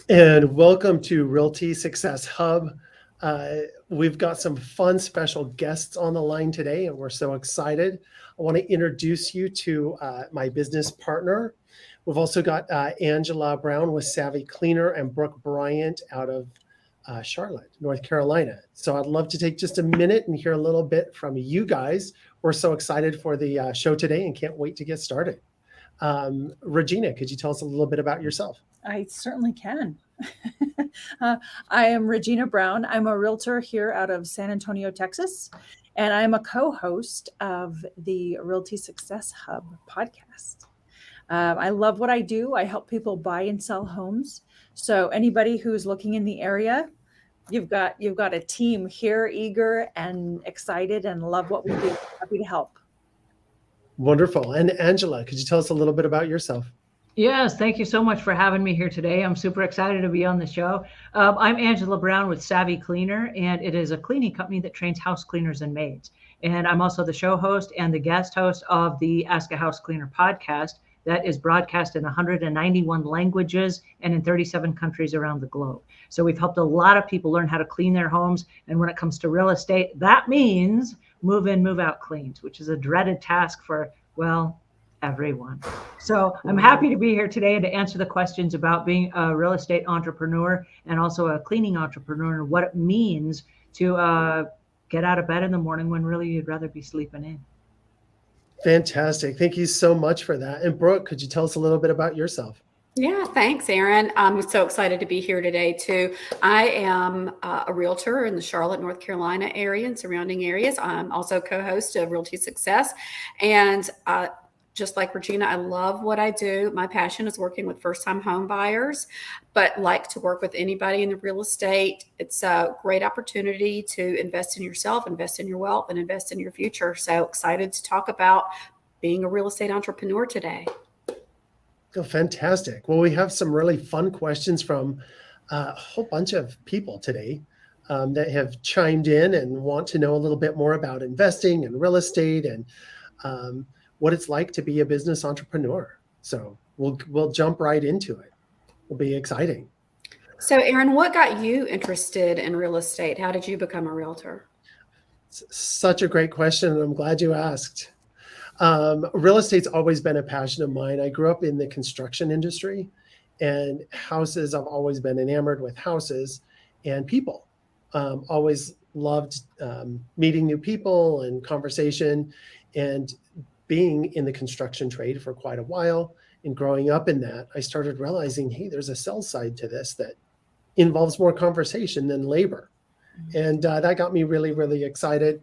And welcome to Realty Success Hub. Uh, we've got some fun special guests on the line today, and we're so excited. I want to introduce you to my business partner. We've also got Angela Brown with Savvy Cleaner and Brooke Bryant out of Charlotte, North Carolina. So I'd love to take just a minute and hear a little bit from you guys. We're so excited for the show today and can't wait to get started. Regina, could you tell us a little bit about yourself? I certainly can. uh, I am Regina Brown. I'm a realtor here out of San Antonio, Texas, and I'm a co host of the Realty Success Hub podcast. I love what I do. I help people buy and sell homes. So, anybody who's looking in the area, you've got a team here eager and excited and love what we do. Happy to help. Wonderful. And Angela, could you tell us a little bit about yourself? Yes, thank you so much for having me here today. I'm super excited to be on the show. I'm Angela Brown with Savvy Cleaner, and it is a cleaning company that trains house cleaners and maids. And I'm also the show host and the guest host of the Ask a House Cleaner podcast that is broadcast in 191 languages and in 37 countries around the globe. So we've helped a lot of people learn how to clean their homes. And when it comes to real estate, that means move in, move out cleans, which is a dreaded task for, well, everyone. So I'm happy to be here today and to answer the questions about being a real estate entrepreneur and also a cleaning entrepreneur and what it means to get out of bed in the morning when really you'd rather be sleeping in. Fantastic. Thank you so much for that. And Brooke, could you tell us a little bit about yourself? Yeah, thanks, Aaron. I'm so excited to be here today, too. I am a realtor in the Charlotte, North Carolina area and surrounding areas. I'm also co-host of Realty Success. And just like Regina, I love what I do. My passion is working with first-time home buyers, but like to work with anybody in the real estate. It's a great opportunity to invest in yourself, invest in your wealth, and invest in your future. So excited to talk about being a real estate entrepreneur today. Oh, fantastic. Well, we have some really fun questions from a whole bunch of people today that have chimed in and want to know a little bit more about investing and real estate and what it's like to be a business entrepreneur. So we'll jump right into it. It'll be exciting. So, Aaron, what got you interested in real estate? How did you become a realtor? It's such a great question, and I'm glad you asked. Real estate's always been a passion of mine. I grew up in the construction industry, and houses, I've always been enamored with houses and people. Always loved meeting new people and conversation, and being in the construction trade for quite a while and growing up in that, I started realizing, hey, there's a sell side to this that involves more conversation than labor. And that got me really, really excited.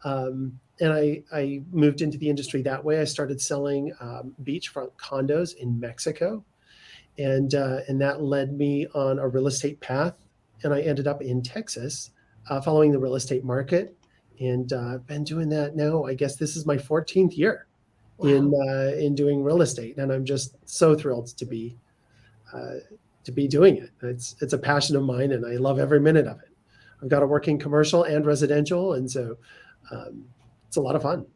And I moved into the industry that way. I started selling beachfront condos in Mexico, and that led me on a real estate path. And I ended up in Texas, following the real estate market, and I've been doing that now. I guess this is my 14th year in doing real estate, and I'm just so thrilled to be doing it. It's a passion of mine, and I love every minute of it. I've got a working commercial and residential, and so it's a lot of fun.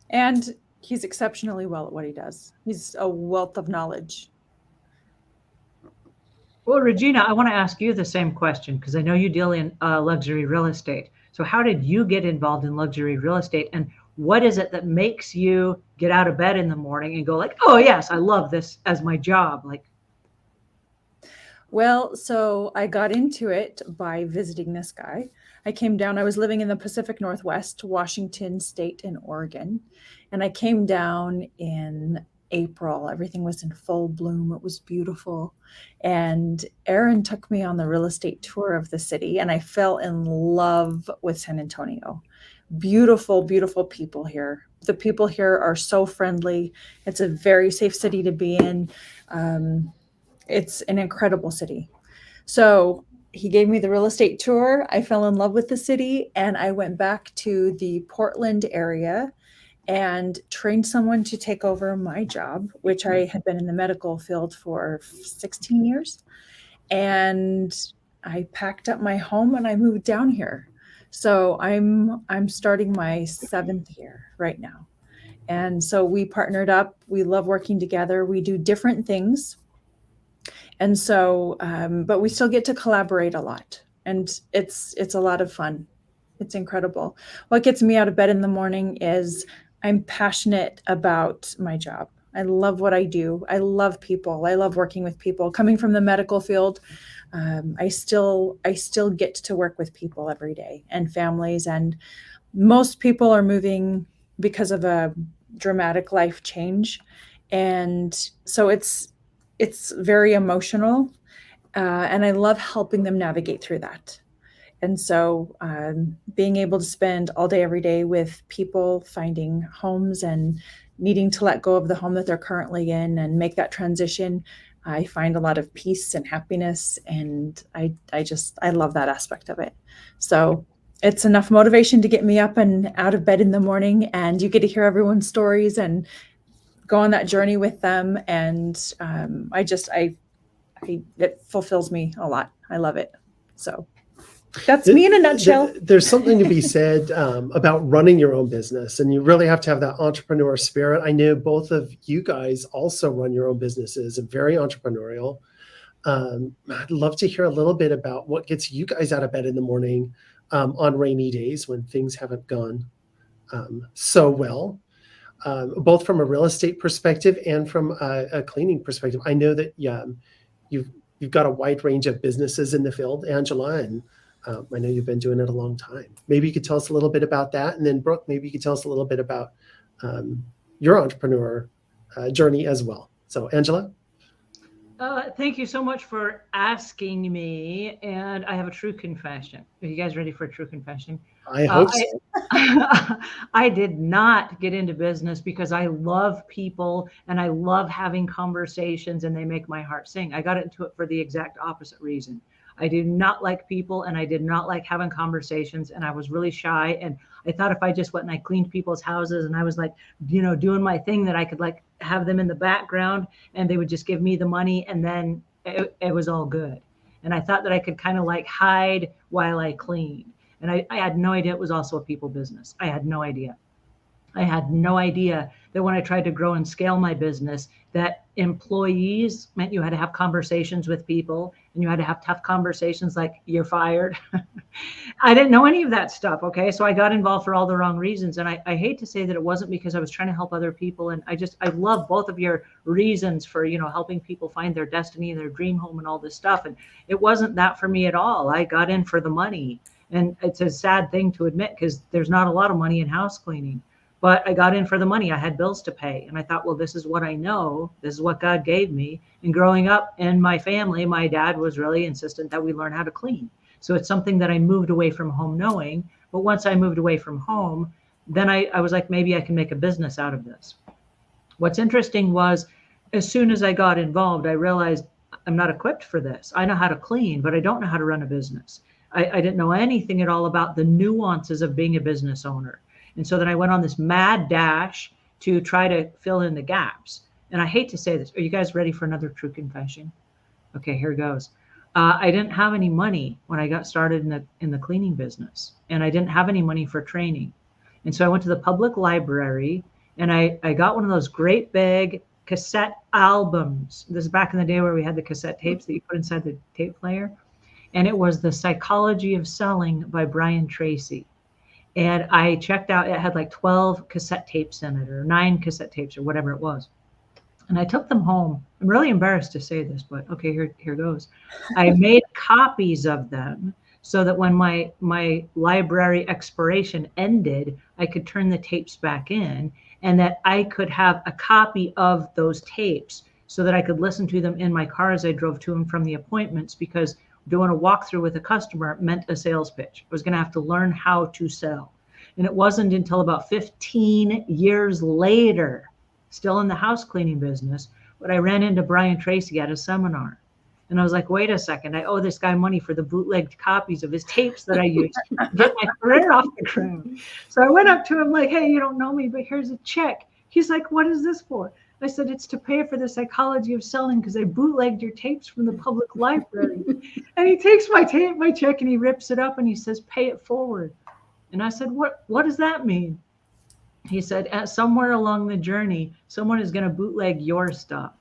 And he's exceptionally well at what he does. He's a wealth of knowledge. Well, Regina, I want to ask you the same question because I know you deal in luxury real estate. So how did you get involved in luxury real estate, and what is it that makes you get out of bed in the morning and go like, oh yes, I love this as my job? Like, Well, so I got into it by visiting this guy. I came down, I was living in the Pacific Northwest, Washington State and Oregon. And I came down in April. Everything was in full bloom. It was beautiful. And Aaron took me on the real estate tour of the city, and I fell in love with San Antonio. Beautiful, beautiful people here. The people here are so friendly. It's a very safe city to be in. It's an incredible city. So he gave me the real estate tour. I fell in love with the city, and I went back to the Portland area and trained someone to take over my job, which I had been in the medical field for 16 years. And I packed up my home and I moved down here. So I'm starting my 7th year right now. And so we partnered up. We love working together. We do different things. And so, but we still get to collaborate a lot, and it's a lot of fun. It's incredible. What gets me out of bed in the morning is I'm passionate about my job. I love what I do. I love people. I love working with people. Coming from the medical field, I still get to work with people every day and families. And most people are moving because of a dramatic life change, and so it's very emotional, and I love helping them navigate through that. And so being able to spend all day, every day with people finding homes and needing to let go of the home that they're currently in and make that transition, I find a lot of peace and happiness. And I love that aspect of it. So it's enough motivation to get me up and out of bed in the morning, and you get to hear everyone's stories and go on that journey with them. And it fulfills me a lot. I love it. So that's me in a nutshell. There's something to be said about running your own business, and you really have to have that entrepreneur spirit. I know both of you guys also run your own businesses and very entrepreneurial. I'd love to hear a little bit about what gets you guys out of bed in the morning on rainy days when things haven't gone so well, both from a real estate perspective and from a cleaning perspective. I know that you've got a wide range of businesses in the field, Angela, and I know you've been doing it a long time. Maybe you could tell us a little bit about that. And then Brooke, maybe you could tell us a little bit about your entrepreneur journey as well. So Angela? Thank you so much for asking me. And I have a true confession. Are you guys ready for a true confession? I hope so. I did not get into business because I love people and I love having conversations and they make my heart sing. I got into it for the exact opposite reason. I did not like people and I did not like having conversations, and I was really shy. And I thought if I just went and I cleaned people's houses and I was like, doing my thing, that I could like have them in the background and they would just give me the money, and then it was all good. And I thought that I could kind of like hide while I cleaned. And I had no idea it was also a people business. I had no idea. I had no idea that when I tried to grow and scale my business, that employees meant you had to have conversations with people, and you had to have tough conversations like you're fired. I didn't know any of that stuff. Okay. So I got involved for all the wrong reasons. And I hate to say that it wasn't because I was trying to help other people. And I love both of your reasons for, helping people find their destiny, their dream home and all this stuff. And it wasn't that for me at all. I got in for the money. And it's a sad thing to admit because there's not a lot of money in house cleaning. But I got in for the money. I had bills to pay. And I thought, well, this is what I know. This is what God gave me. And growing up in my family, my dad was really insistent that we learn how to clean. So it's something that I moved away from home knowing. But once I moved away from home, then I was like, maybe I can make a business out of this. What's interesting was as soon as I got involved, I realized I'm not equipped for this. I know how to clean, but I don't know how to run a business. I didn't know anything at all about the nuances of being a business owner. And so then I went on this mad dash to try to fill in the gaps. And I hate to say this. Are you guys ready for another true confession? Okay, here goes. I didn't have any money when I got started in the cleaning business, and I didn't have any money for training. And so I went to the public library and I got one of those great big cassette albums. This is back in the day where we had the cassette tapes that you put inside the tape player. And it was The Psychology of Selling by Brian Tracy. And I checked out, it had like 12 cassette tapes in it, or 9 cassette tapes, or whatever it was. And I took them home. I'm really embarrassed to say this, but okay, here goes. I made copies of them so that when my library expiration ended, I could turn the tapes back in, and that I could have a copy of those tapes so that I could listen to them in my car as I drove to and from the appointments, because doing a walkthrough with a customer meant a sales pitch. I was going to have to learn how to sell. And it wasn't until about 15 years later, still in the house cleaning business, but I ran into Brian Tracy at a seminar. And I was like, wait a second, I owe this guy money for the bootlegged copies of his tapes that I used to get my career off the ground. So I went up to him like, hey, you don't know me, but here's a check. He's like, what is this for? I said, it's to pay for the Psychology of Selling because I bootlegged your tapes from the public library. And he takes my check and he rips it up and he says, pay it forward. And I said, what does that mean? He said, somewhere along the journey, someone is going to bootleg your stuff.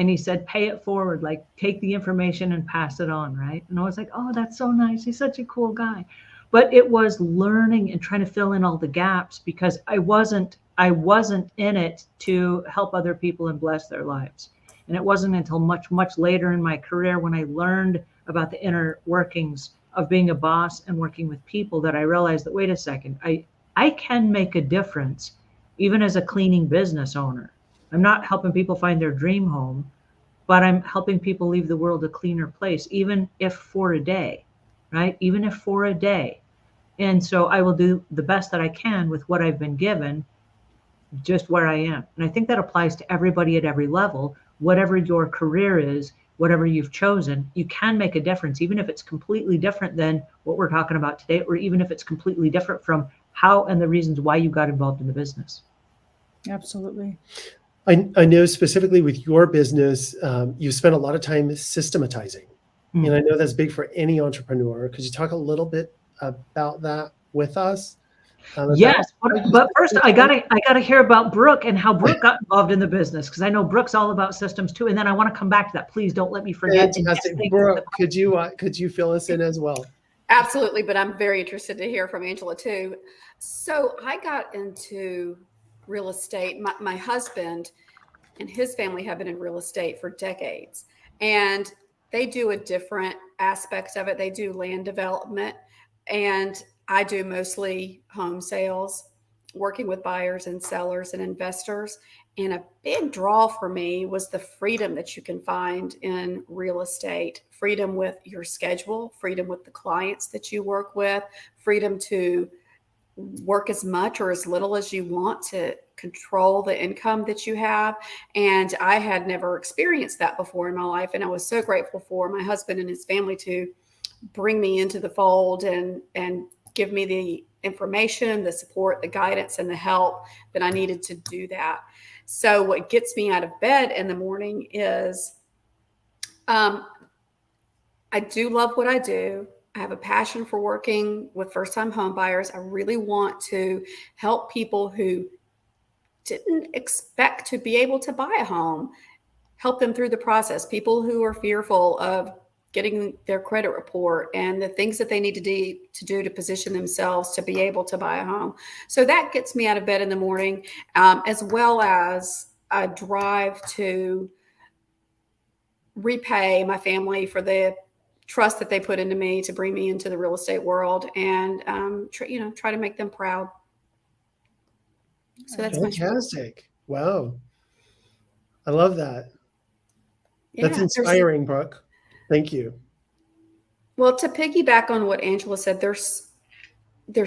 And he said, pay it forward, like take the information and pass it on, right? And I was like, oh, that's so nice. He's such a cool guy. But it was learning and trying to fill in all the gaps because I wasn't in it to help other people and bless their lives. And it wasn't until much, much later in my career when I learned about the inner workings of being a boss and working with people that I realized that, wait a second, I can make a difference even as a cleaning business owner. I'm not helping people find their dream home, but I'm helping people leave the world a cleaner place, even if for a day, right? Even if for a day. And so I will do the best that I can with what I've been given, just where I am. And I think that applies to everybody at every level, whatever your career is, whatever you've chosen, you can make a difference, even if it's completely different than what we're talking about today, or even if it's completely different from how and the reasons why you got involved in the business. Absolutely. I know specifically with your business, you spent a lot of time systematizing. Mm. And I know that's big for any entrepreneur. Could you talk a little bit about that with us? Yes, but first I gotta hear about Brooke and how Brooke got involved in the business, because I know Brooke's all about systems too. And then I want to come back to that. Please don't let me forget. Fantastic. Brooke, could you fill us in as well? Absolutely, but I'm very interested to hear from Angela too. So I got into real estate. My husband and his family have been in real estate for decades, and they do a different aspect of it. They do land development, and I do mostly home sales, working with buyers and sellers and investors. And a big draw for me was the freedom that you can find in real estate, freedom with your schedule, freedom with the clients that you work with, freedom to work as much or as little as you want, to control the income that you have. And I had never experienced that before in my life. And I was so grateful for my husband and his family to bring me into the fold and give me the information, the support, the guidance, and the help that I needed to do that. So what gets me out of bed in the morning is I do love what I do. I have a passion for working with first-time home buyers. I really want to help people who didn't expect to be able to buy a home, help them through the process, people who are fearful of getting their credit report and the things that they need to do to position themselves to be able to buy a home. So that gets me out of bed in the morning, as well as a drive to repay my family for the trust that they put into me to bring me into the real estate world, and try to make them proud. So that's fantastic. Wow. I love that. Yeah, that's inspiring, Brooke. Thank you. Well, to piggyback on what Angela said, there's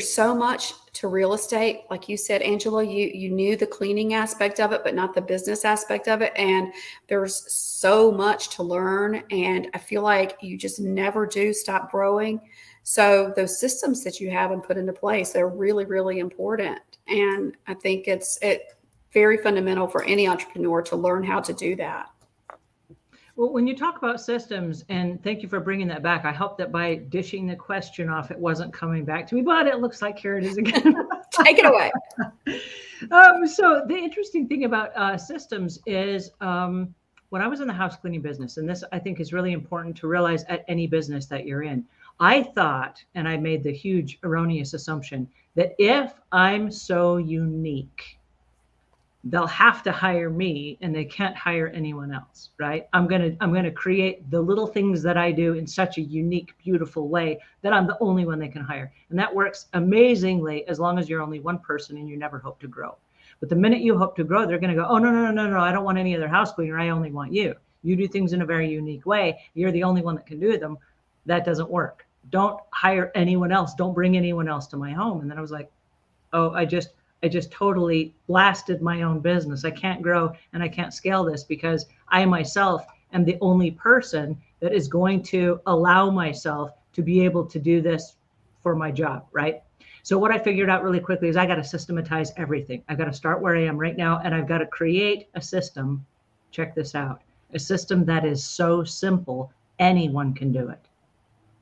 so much to real estate. Like you said, Angela, you knew the cleaning aspect of it, but not the business aspect of it. And there's so much to learn. And I feel like you just never do stop growing. So those systems that you have and put into place, they're really, really important. And I think it's very fundamental for any entrepreneur to learn how to do that. Well, when you talk about systems, and thank you for bringing that back, I hope that by dishing the question off, it wasn't coming back to me, but it looks like here it is again. Take it away. So the interesting thing about systems is when I was in the house cleaning business, and this I think is really important to realize at any business that you're in, I thought, and I made the huge erroneous assumption, that if I'm so unique, they'll have to hire me and they can't hire anyone else, right? I'm gonna create the little things that I do in such a unique, beautiful way that I'm the only one they can hire. And that works amazingly as long as you're only one person and you never hope to grow. But the minute you hope to grow, they're gonna go, oh, no, I don't want any other house cleaner. I only want you. You do things in a very unique way. You're the only one that can do them. That doesn't work. Don't hire anyone else. Don't bring anyone else to my home. And then I was like, oh, I just totally blasted my own business. I can't grow and I can't scale this because I myself am the only person that is going to allow myself to be able to do this for my job, right? So what I figured out really quickly is I got to systematize everything. I've got to start where I am right now, and I've got to create a system. Check this out. A system that is so simple, anyone can do it.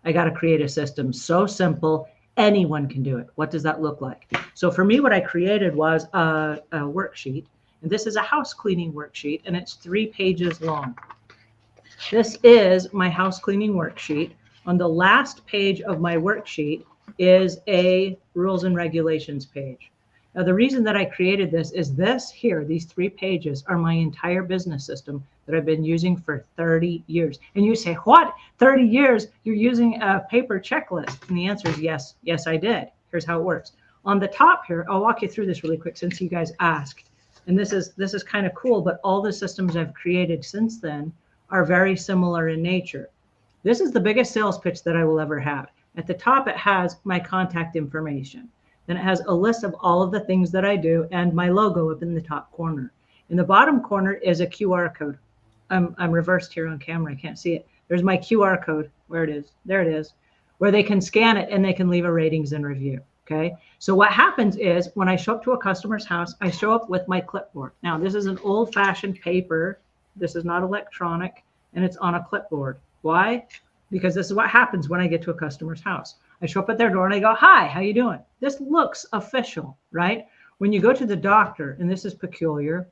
I got to create a system so simple, anyone can do it. What does that look like? So for me, what I created was a worksheet, And this is a house cleaning worksheet, and it's 3 pages long. This is my house cleaning worksheet. On the last page of my worksheet is a rules and regulations page. Now, the reason that I created this is this here, these 3 pages are my entire business system that I've been using for 30 years. And you say, what? 30 years? You're using a paper checklist? And the answer is yes. Yes, I did. Here's how it works. On the top here, I'll walk you through this really quick since you guys asked. And this is kind of cool, but all the systems I've created since then are very similar in nature. This is the biggest sales pitch that I will ever have. At the top, it has my contact information. Then it has a list of all of the things that I do and my logo up in the top corner. In the bottom corner is a QR code. I'm reversed here on camera. I can't see it. There's my QR code. Where it is. There it is. Where they can scan it and they can leave a ratings and review. Okay. So what happens is when I show up to a customer's house, I show up with my clipboard. Now, this is an old-fashioned paper. This is not electronic, and it's on a clipboard. Why? Because this is what happens when I get to a customer's house. I show up at their door and I go, hi, how you doing? This looks official, right? When you go to the doctor, and this is peculiar,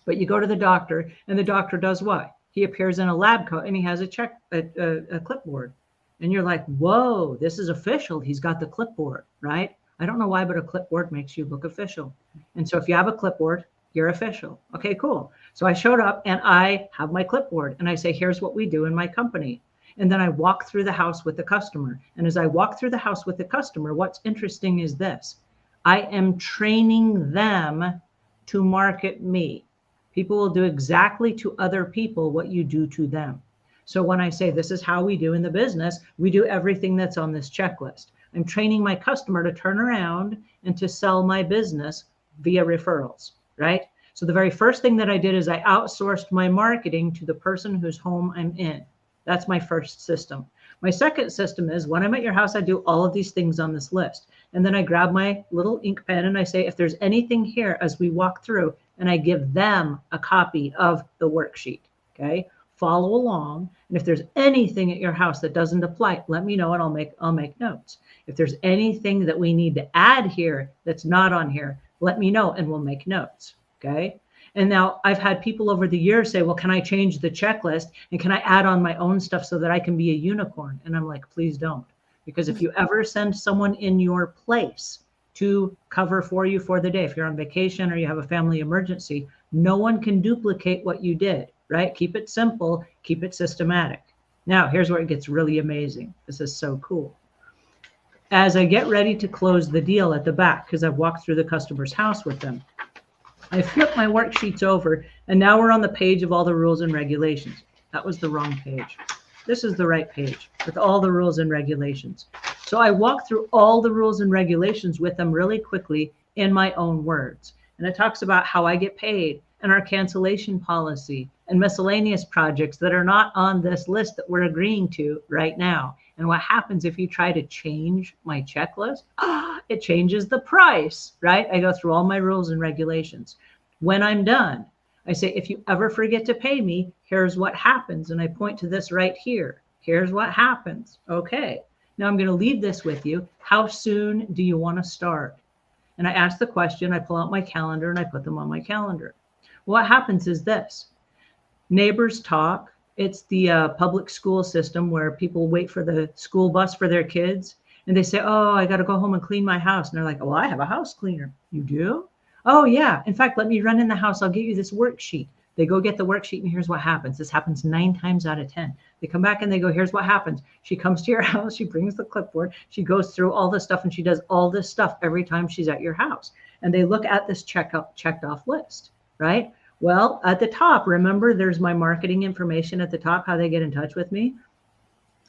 but you go to the doctor and the doctor does what? He appears in a lab coat and he has a clipboard. And you're like, whoa, this is official. He's got the clipboard, right? I don't know why, but a clipboard makes you look official. And so if you have a clipboard, you're official. Okay, cool. So I showed up and I have my clipboard and I say, here's what we do in my company. And then I walk through the house with the customer. And as I walk through the house with the customer, what's interesting is this. I am training them to market me. People will do exactly to other people what you do to them. So when I say this is how we do in the business, we do everything that's on this checklist. I'm training my customer to turn around and to sell my business via referrals, right? So the very first thing that I did is I outsourced my marketing to the person whose home I'm in. That's my first system. My second system is when I'm at your house, I do all of these things on this list. And then I grab my little ink pen and I say, if there's anything here as we walk through, and I give them a copy of the worksheet, okay? Follow along. And if there's anything at your house that doesn't apply, let me know and I'll make notes. If there's anything that we need to add here that's not on here, let me know and we'll make notes, okay? And now I've had people over the years say, well, can I change the checklist and can I add on my own stuff so that I can be a unicorn? And I'm like, please don't. Because if you ever send someone in your place to cover for you for the day, if you're on vacation or you have a family emergency, no one can duplicate what you did, right? Keep it simple, keep it systematic. Now, here's where it gets really amazing. This is so cool. As I get ready to close the deal at the back, because I've walked through the customer's house with them, I flip my worksheets over, and now we're on the page of all the rules and regulations. That was the wrong page. This is the right page with all the rules and regulations. So I walk through all the rules and regulations with them really quickly in my own words. And it talks about how I get paid and our cancellation policy and miscellaneous projects that are not on this list that we're agreeing to right now. And what happens if you try to change my checklist? It changes the price, right? I go through all my rules and regulations. When I'm done, I say, if you ever forget to pay me, here's what happens. And I point to this right here. Here's what happens. Okay. Now I'm going to leave this with you. How soon do you want to start? And I ask the question, I pull out my calendar and I put them on my calendar. What happens is this. Neighbors talk. It's the public school system where people wait for the school bus for their kids. And they say, oh, I got to go home and clean my house. And they're like, well, I have a house cleaner. You do? Oh, yeah. In fact, let me run in the house. I'll get you this worksheet. They go get the worksheet and here's what happens. This happens 9 times out of 10. They come back and they go, here's what happens. She comes to your house. She brings the clipboard. She goes through all this stuff and she does all this stuff every time she's at your house. And they look at this checked off list, right? Well, at the top, remember, there's my marketing information at the top, how they get in touch with me.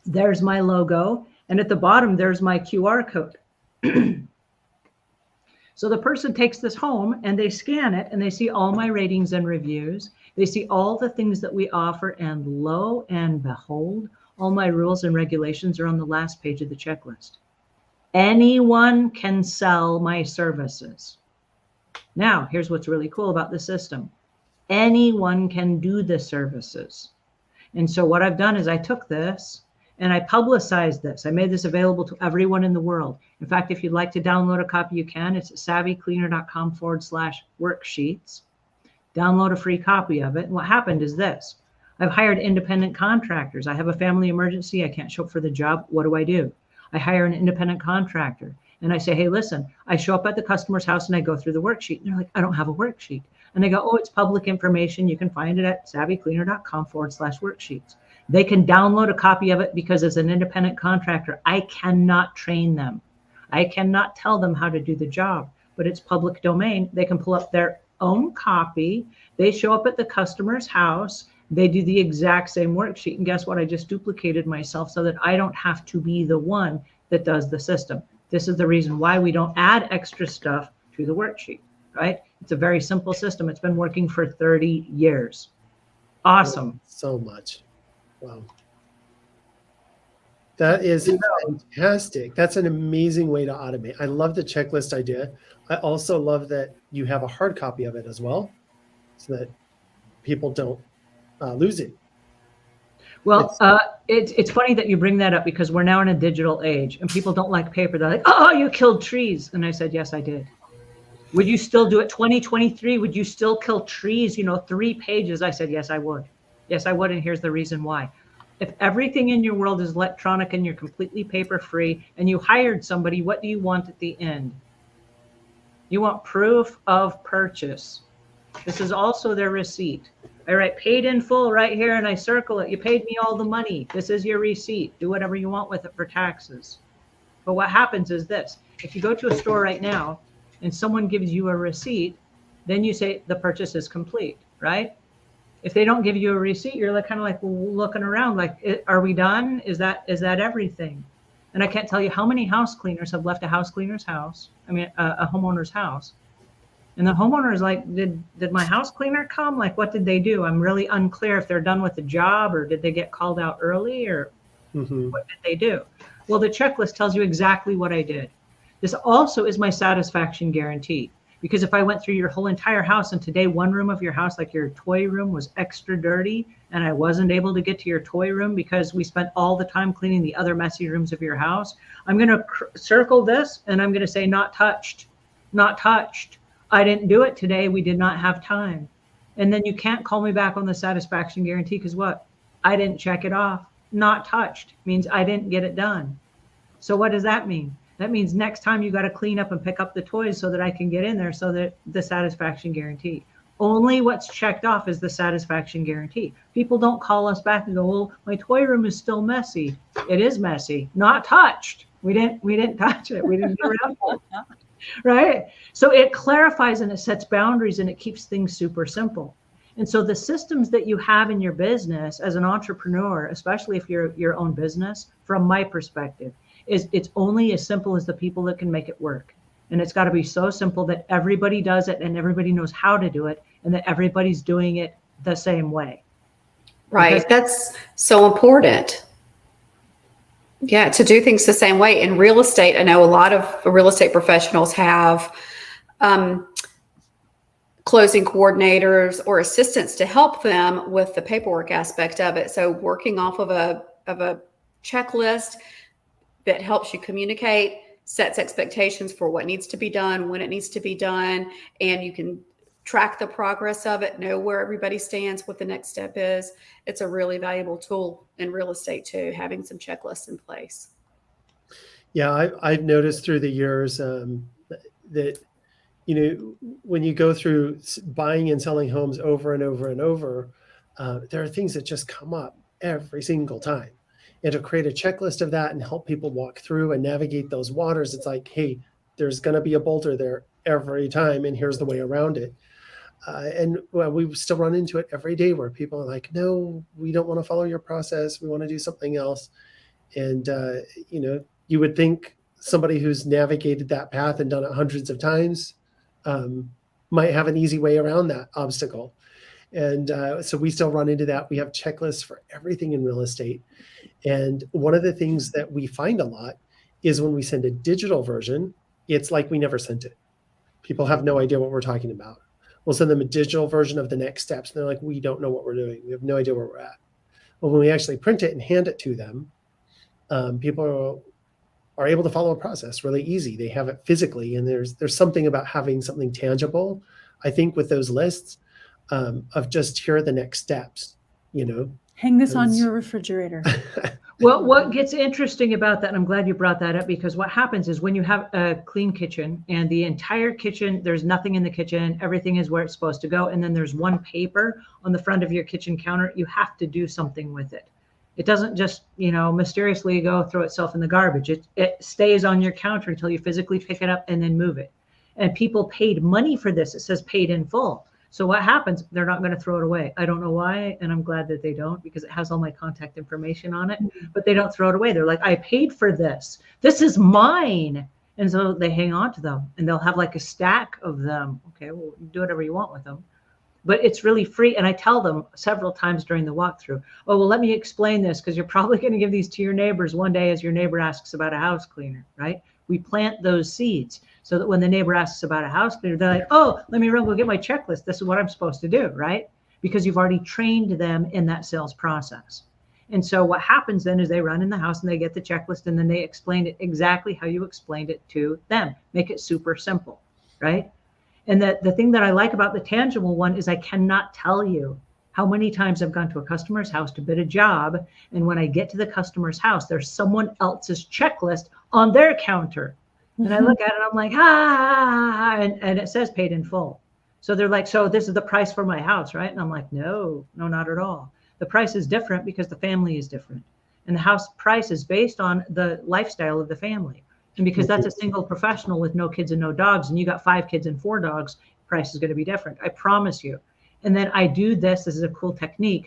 There's my logo. And at the bottom, there's my QR code. So the person takes this home and they scan it and they see all my ratings and reviews. They see all the things that we offer. And lo and behold, all my rules and regulations are on the last page of the checklist. Anyone can sell my services. Now, here's what's really cool about the system. Anyone can do the services. And so what I've done is I took this and I publicized this. I made this available to everyone in the world. In fact, if you'd like to download a copy, you can. It's at savvycleaner.com/worksheets. download a free copy of it. And what happened is this. I've hired independent contractors. I have a family emergency. I can't show up for the job. What do? I hire an independent contractor and I say, hey, listen, I show up at the customer's house and I go through the worksheet. And they're like, I don't have a worksheet. And I go, oh, it's public information. You can find it at savvycleaner.com/worksheets. They can download a copy of it because as an independent contractor, I cannot train them. I cannot tell them how to do the job, but it's public domain. They can pull up their own copy. They show up at the customer's house. They do the exact same worksheet. And guess what? I just duplicated myself so that I don't have to be the one that does the system. This is the reason why we don't add extra stuff to the worksheet, right? It's a very simple system. It's been working for 30 years. Awesome. So much. Wow. That is fantastic. That's an amazing way to automate. I love the checklist idea. I also love that you have a hard copy of it as well, so that people don't lose it. Well, it's funny that you bring that up because we're now in a digital age and people don't like paper. They're like, oh, you killed trees. And I said, yes, I did. Would you still do it? 2023, would you still kill trees? 3 pages. I said, yes, I would. Yes, I would. And here's the reason why. If everything in your world is electronic and you're completely paper free and you hired somebody, what do you want at the end? You want proof of purchase. This is also their receipt. I write paid in full right here and I circle it. You paid me all the money. This is your receipt. Do whatever you want with it for taxes. But what happens is this. If you go to a store right now and someone gives you a receipt, then you say the purchase is complete, right? If they don't give you a receipt, you're like kind of like looking around like, are we done? Is that everything? And I can't tell you how many house cleaners have left a house cleaner's house. I mean, a homeowner's house. And the homeowner is like, did my house cleaner come? Like, what did they do? I'm really unclear if they're done with the job or did they get called out early or what did they do? Well, the checklist tells you exactly what I did. This also is my satisfaction guarantee. Because if I went through your whole entire house and today one room of your house, like your toy room, was extra dirty and I wasn't able to get to your toy room because we spent all the time cleaning the other messy rooms of your house, I'm going to circle this and I'm going to say not touched, not touched. I didn't do it today. We did not have time. And then you can't call me back on the satisfaction guarantee because what? I didn't check it off. Not touched means I didn't get it done. So what does that mean? That means next time you got to clean up and pick up the toys so that I can get in there, so that the satisfaction guarantee. Only what's checked off is the satisfaction guarantee. People don't call us back and go, well, my toy room is still messy. It is messy, not touched. We didn't touch it. We didn't get around to it. Right? So it clarifies and it sets boundaries and it keeps things super simple. And so the systems that you have in your business as an entrepreneur, especially if you're your own business, from my perspective, it's only as simple as the people that can make it work. And it's got to be so simple that everybody does it and everybody knows how to do it and that everybody's doing it the same way. Right. Because that's so important. Yeah, to do things the same way. In real estate, I know a lot of real estate professionals have closing coordinators or assistants to help them with the paperwork aspect of it. So working off of a checklist that helps you communicate, sets expectations for what needs to be done, when it needs to be done, and you can track the progress of it, know where everybody stands, what the next step is. It's a really valuable tool in real estate too, having some checklists in place. Yeah, I've noticed through the years that, when you go through buying and selling homes over and over and over, there are things that just come up every single time. And to create a checklist of that and help people walk through and navigate those waters, it's like, hey, there's going to be a bolter there every time, and here's the way around it. And we still run into it every day where people are like, no, we don't want to follow your process. We want to do something else. And, you would think somebody who's navigated that path and done it hundreds of times might have an easy way around that obstacle. And so we still run into that. We have checklists for everything in real estate. And one of the things that we find a lot is when we send a digital version, it's like we never sent it. People have no idea what we're talking about. We'll send them a digital version of the next steps. And they're like, we don't know what we're doing. We have no idea where we're at. But when we actually print it and hand it to them, people are able to follow a process really easy. They have it physically. And there's something about having something tangible, I think, with those lists. of just here are the next steps, you know. Hang this on Because- your refrigerator. Well, what gets interesting about that, and I'm glad you brought that up, because what happens is when you have a clean kitchen and the entire kitchen, there's nothing in the kitchen, everything is where it's supposed to go, and then there's one paper on the front of your kitchen counter, you have to do something with it. It doesn't just, mysteriously go throw itself in the garbage. It stays on your counter until you physically pick it up and then move it. And people paid money for this. It says paid in full. So what happens? They're not going to throw it away. I don't know why, and I'm glad that they don't, because it has all my contact information on it, but they don't throw it away. They're like, I paid for this. This is mine. And so they hang on to them, and they'll have like a stack of them. Okay, well, you do whatever you want with them. But it's really free. And I tell them several times during the walkthrough, oh, well, let me explain this, because you're probably going to give these to your neighbors one day as your neighbor asks about a house cleaner, right? We plant those seeds so that when the neighbor asks about a house cleaner, they're like, oh, let me run, go get my checklist. This is what I'm supposed to do, right? Because you've already trained them in that sales process. And so what happens then is they run in the house and they get the checklist, and then they explain it exactly how you explained it to them. Make it super simple, right? And the thing that I like about the tangible one is I cannot tell you how many times I've gone to a customer's house to bid a job. And when I get to the customer's house, there's someone else's checklist on their counter. And I look at it, I'm like, and it says paid in full. So they're like, so this is the price for my house, right? And I'm like, no, not at all. The price is different because the family is different. And the house price is based on the lifestyle of the family. And because that's a single professional with no kids and no dogs, and you got 5 kids and 4 dogs, price is going to be different. I promise you. And then I do this. This is a cool technique.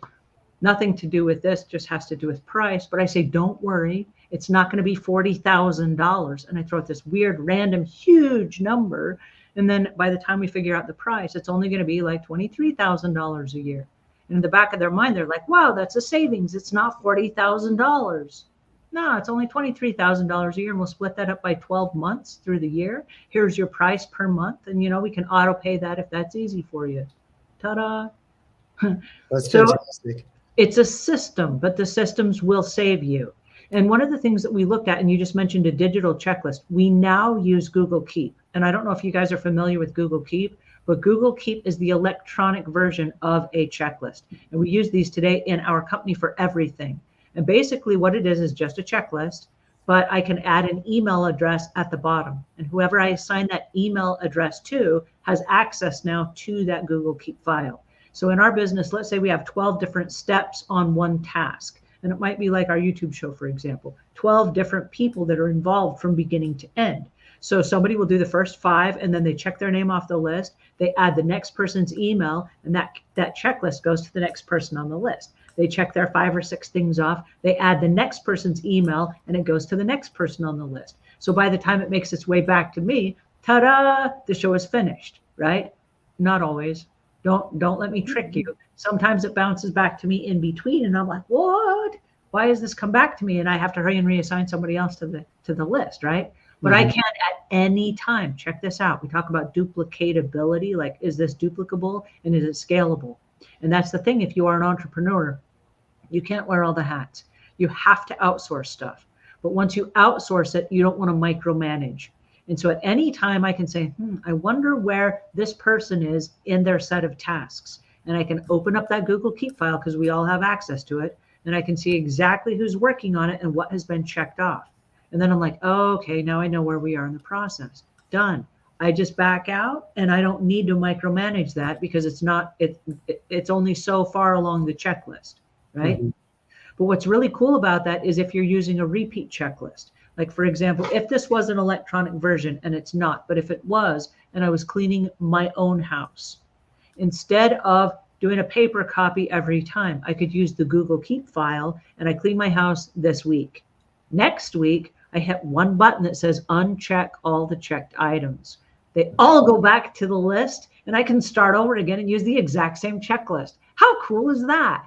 Nothing to do with this, just has to do with price. But I say, don't worry. It's not going to be $40,000. And I throw out this weird, random, huge number. And then by the time we figure out the price, it's only going to be like $23,000 a year. And in the back of their mind, they're like, wow, that's a savings. It's not $40,000. No, it's only $23,000 a year. And we'll split that up by 12 months through the year. Here's your price per month. And, we can auto pay that if that's easy for you. Ta-da. That's So fantastic. it's a system, but the systems will save you. And one of the things that we looked at, and you just mentioned a digital checklist, we now use Google Keep. And I don't know if you guys are familiar with Google Keep, but Google Keep is the electronic version of a checklist. And we use these today in our company for everything. And basically what it is just a checklist, but I can add an email address at the bottom. And whoever I assign that email address to has access now to that Google Keep file. So in our business, let's say we have 12 different steps on one task. And it might be like our YouTube show, for example, 12 different people that are involved from beginning to end. So somebody will do the first 5, and then they check their name off the list. They add the next person's email, and that checklist goes to the next person on the list. They check their 5 or 6 things off. They add the next person's email, and it goes to the next person on the list. So by the time it makes its way back to me, ta-da, the show is finished, right? Not always. Don't let me trick you. Sometimes it bounces back to me in between, and I'm like, what? Why has this come back to me? And I have to hurry and reassign somebody else to the list, right? But I can at any time. Check this out. We talk about duplicatability. Like, is this duplicable and is it scalable? And that's the thing. If you are an entrepreneur, you can't wear all the hats. You have to outsource stuff. But once you outsource it, you don't want to micromanage. And so at any time I can say, I wonder where this person is in their set of tasks. And I can open up that Google Keep file because we all have access to it. And I can see exactly who's working on it and what has been checked off. And then I'm like, oh, okay, now I know where we are in the process. Done. I just back out, and I don't need to micromanage that because it's only so far along the checklist, right? Mm-hmm. But what's really cool about that is if you're using a repeat checklist. Like, for example, if this was an electronic version, and it's not, but if it was, and I was cleaning my own house, instead of doing a paper copy every time, I could use the Google Keep file, and I clean my house this week. Next week, I hit one button that says uncheck all the checked items. They all go back to the list, and I can start over again and use the exact same checklist. How cool is that?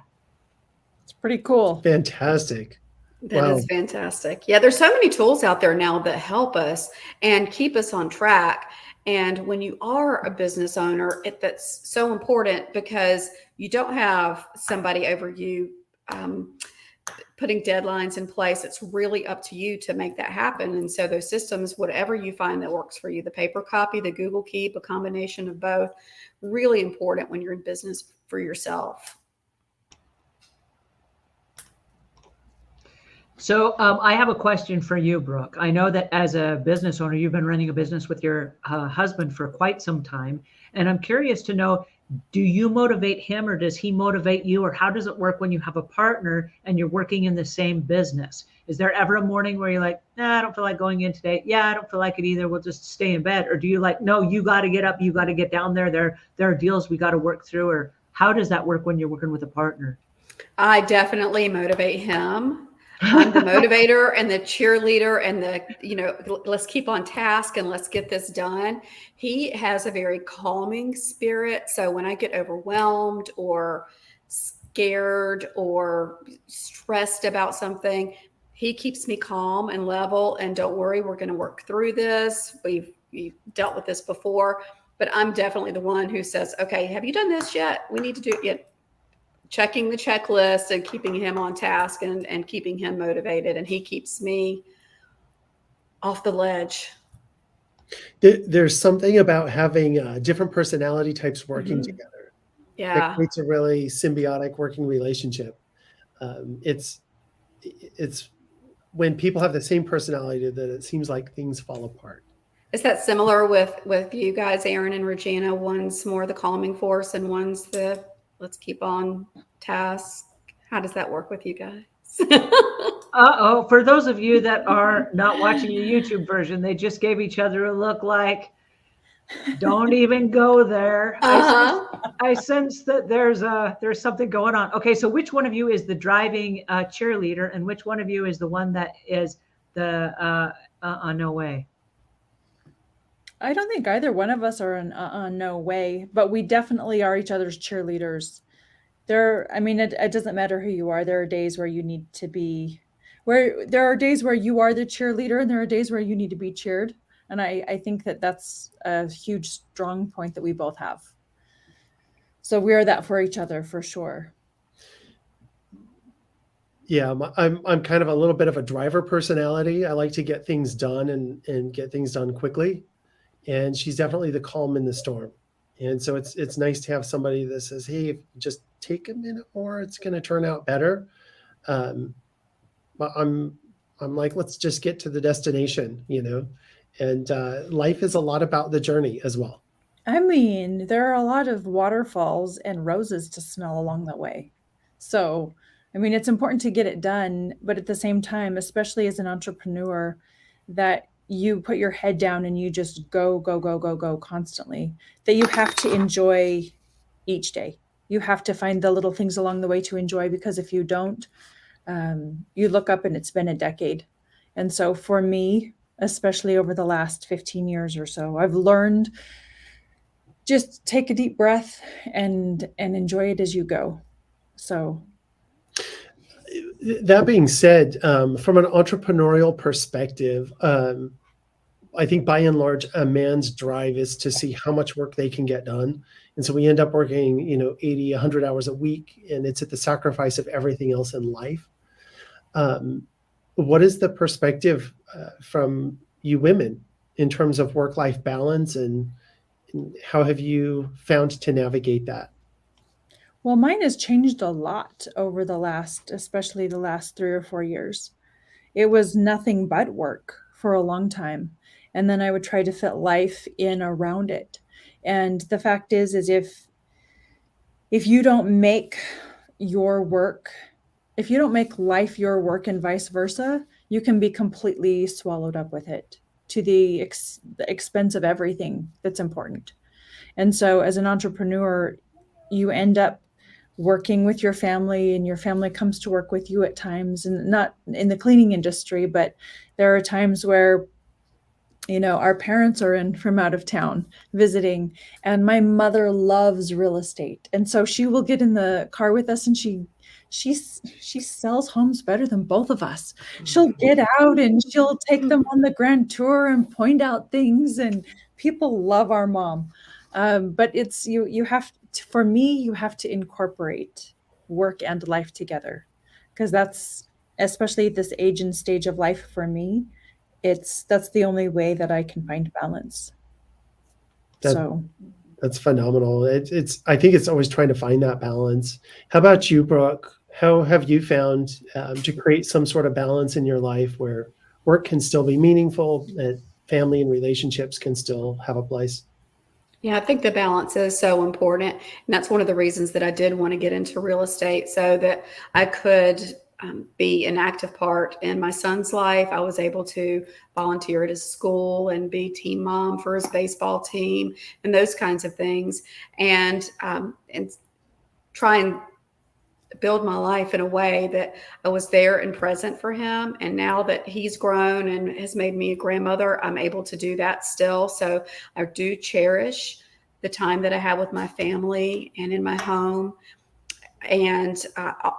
It's pretty cool. Fantastic. That is fantastic. Yeah, there's so many tools out there now that help us and keep us on track. And when you are a business owner, that's so important because you don't have somebody over you putting deadlines in place. It's really up to you to make that happen. And so those systems, whatever you find that works for you, the paper copy, the Google Keep, a combination of both, really important when you're in business for yourself. So I have a question for you, Brooke. I know that as a business owner, you've been running a business with your husband for quite some time. And I'm curious to know, do you motivate him or does he motivate you? Or how does it work when you have a partner and you're working in the same business? Is there ever a morning where you're like, nah, I don't feel like going in today. Yeah, I don't feel like it either. We'll just stay in bed. Or do you like, no, you got to get up. You got to get down there. There are deals we got to work through. Or how does that work when you're working with a partner? I definitely motivate him. I'm the motivator and the cheerleader and let's keep on task and let's get this done. He has a very calming spirit. So when I get overwhelmed or scared or stressed about something, he keeps me calm and level and don't worry, we're going to work through this. We've dealt with this before, but I'm definitely the one who says, okay, have you done this yet? We need to do it. Checking the checklist and keeping him on task and keeping him motivated. And he keeps me off the ledge. There's something about having different personality types working together. Yeah. That creates a really symbiotic working relationship. It's when people have the same personality that it seems like things fall apart. Is that similar with you guys, Aaron and Regina? One's more the calming force and one's the let's keep on task. How does that work with you guys? For those of you that are not watching the YouTube version, they just gave each other a look like, don't even go there. I sense that there's something going on. Okay, so which one of you is the driving cheerleader and which one of you is the one that is the no way? I don't think either one of us are in no way, but we definitely are each other's cheerleaders. It doesn't matter who you are. There are days where you need to be, there are days where you are the cheerleader and there are days where you need to be cheered. And I think that that's a huge, strong point that we both have. So we are that for each other for sure. Yeah, I'm kind of a little bit of a driver personality. I like to get things done and get things done quickly. And she's definitely the calm in the storm. And so it's nice to have somebody that says, hey, just take a minute more, it's going to turn out better. But I'm like, let's just get to the destination, and life is a lot about the journey as well. There are a lot of waterfalls and roses to smell along the way. So, it's important to get it done, but at the same time, especially as an entrepreneur, that you put your head down and you just go constantly, that you have to enjoy each day. You have to find the little things along the way to enjoy, because if you don't, you look up and it's been a decade. And so for me, especially over the last 15 years or so, I've learned just take a deep breath and enjoy it as you go. So that being said, from an entrepreneurial perspective, I think by and large, a man's drive is to see how much work they can get done. And so we end up working, 80, 100 hours a week, and it's at the sacrifice of everything else in life. What is the perspective from you women in terms of work-life balance, and how have you found to navigate that? Well, mine has changed a lot over especially the last 3 or 4 years. It was nothing but work for a long time. And then I would try to fit life in around it. And the fact is if you don't make your work, if you don't make life your work and vice versa, you can be completely swallowed up with it to the expense of everything that's important. And so as an entrepreneur, you end up working with your family, and your family comes to work with you at times, and not in the cleaning industry, but there are times where, our parents are in from out of town visiting, and my mother loves real estate. And so she will get in the car with us, and she sells homes better than both of us. She'll get out and she'll take them on the grand tour and point out things, and people love our mom. But it's, you have to incorporate work and life together, because that's especially at this age and stage of life for me, that's the only way that I can find balance. That, So that's phenomenal. I think it's always trying to find that balance. How about you, Brooke? How have you found to create some sort of balance in your life where work can still be meaningful and family and relationships can still have a place? Yeah, I think the balance is so important. And that's one of the reasons that I did want to get into real estate so that I could be an active part in my son's life. I was able to volunteer at his school and be team mom for his baseball team and those kinds of things. And try and build my life in a way that I was there and present for him. And now that he's grown and has made me a grandmother, I'm able to do that still. So I do cherish the time that I have with my family and in my home. And I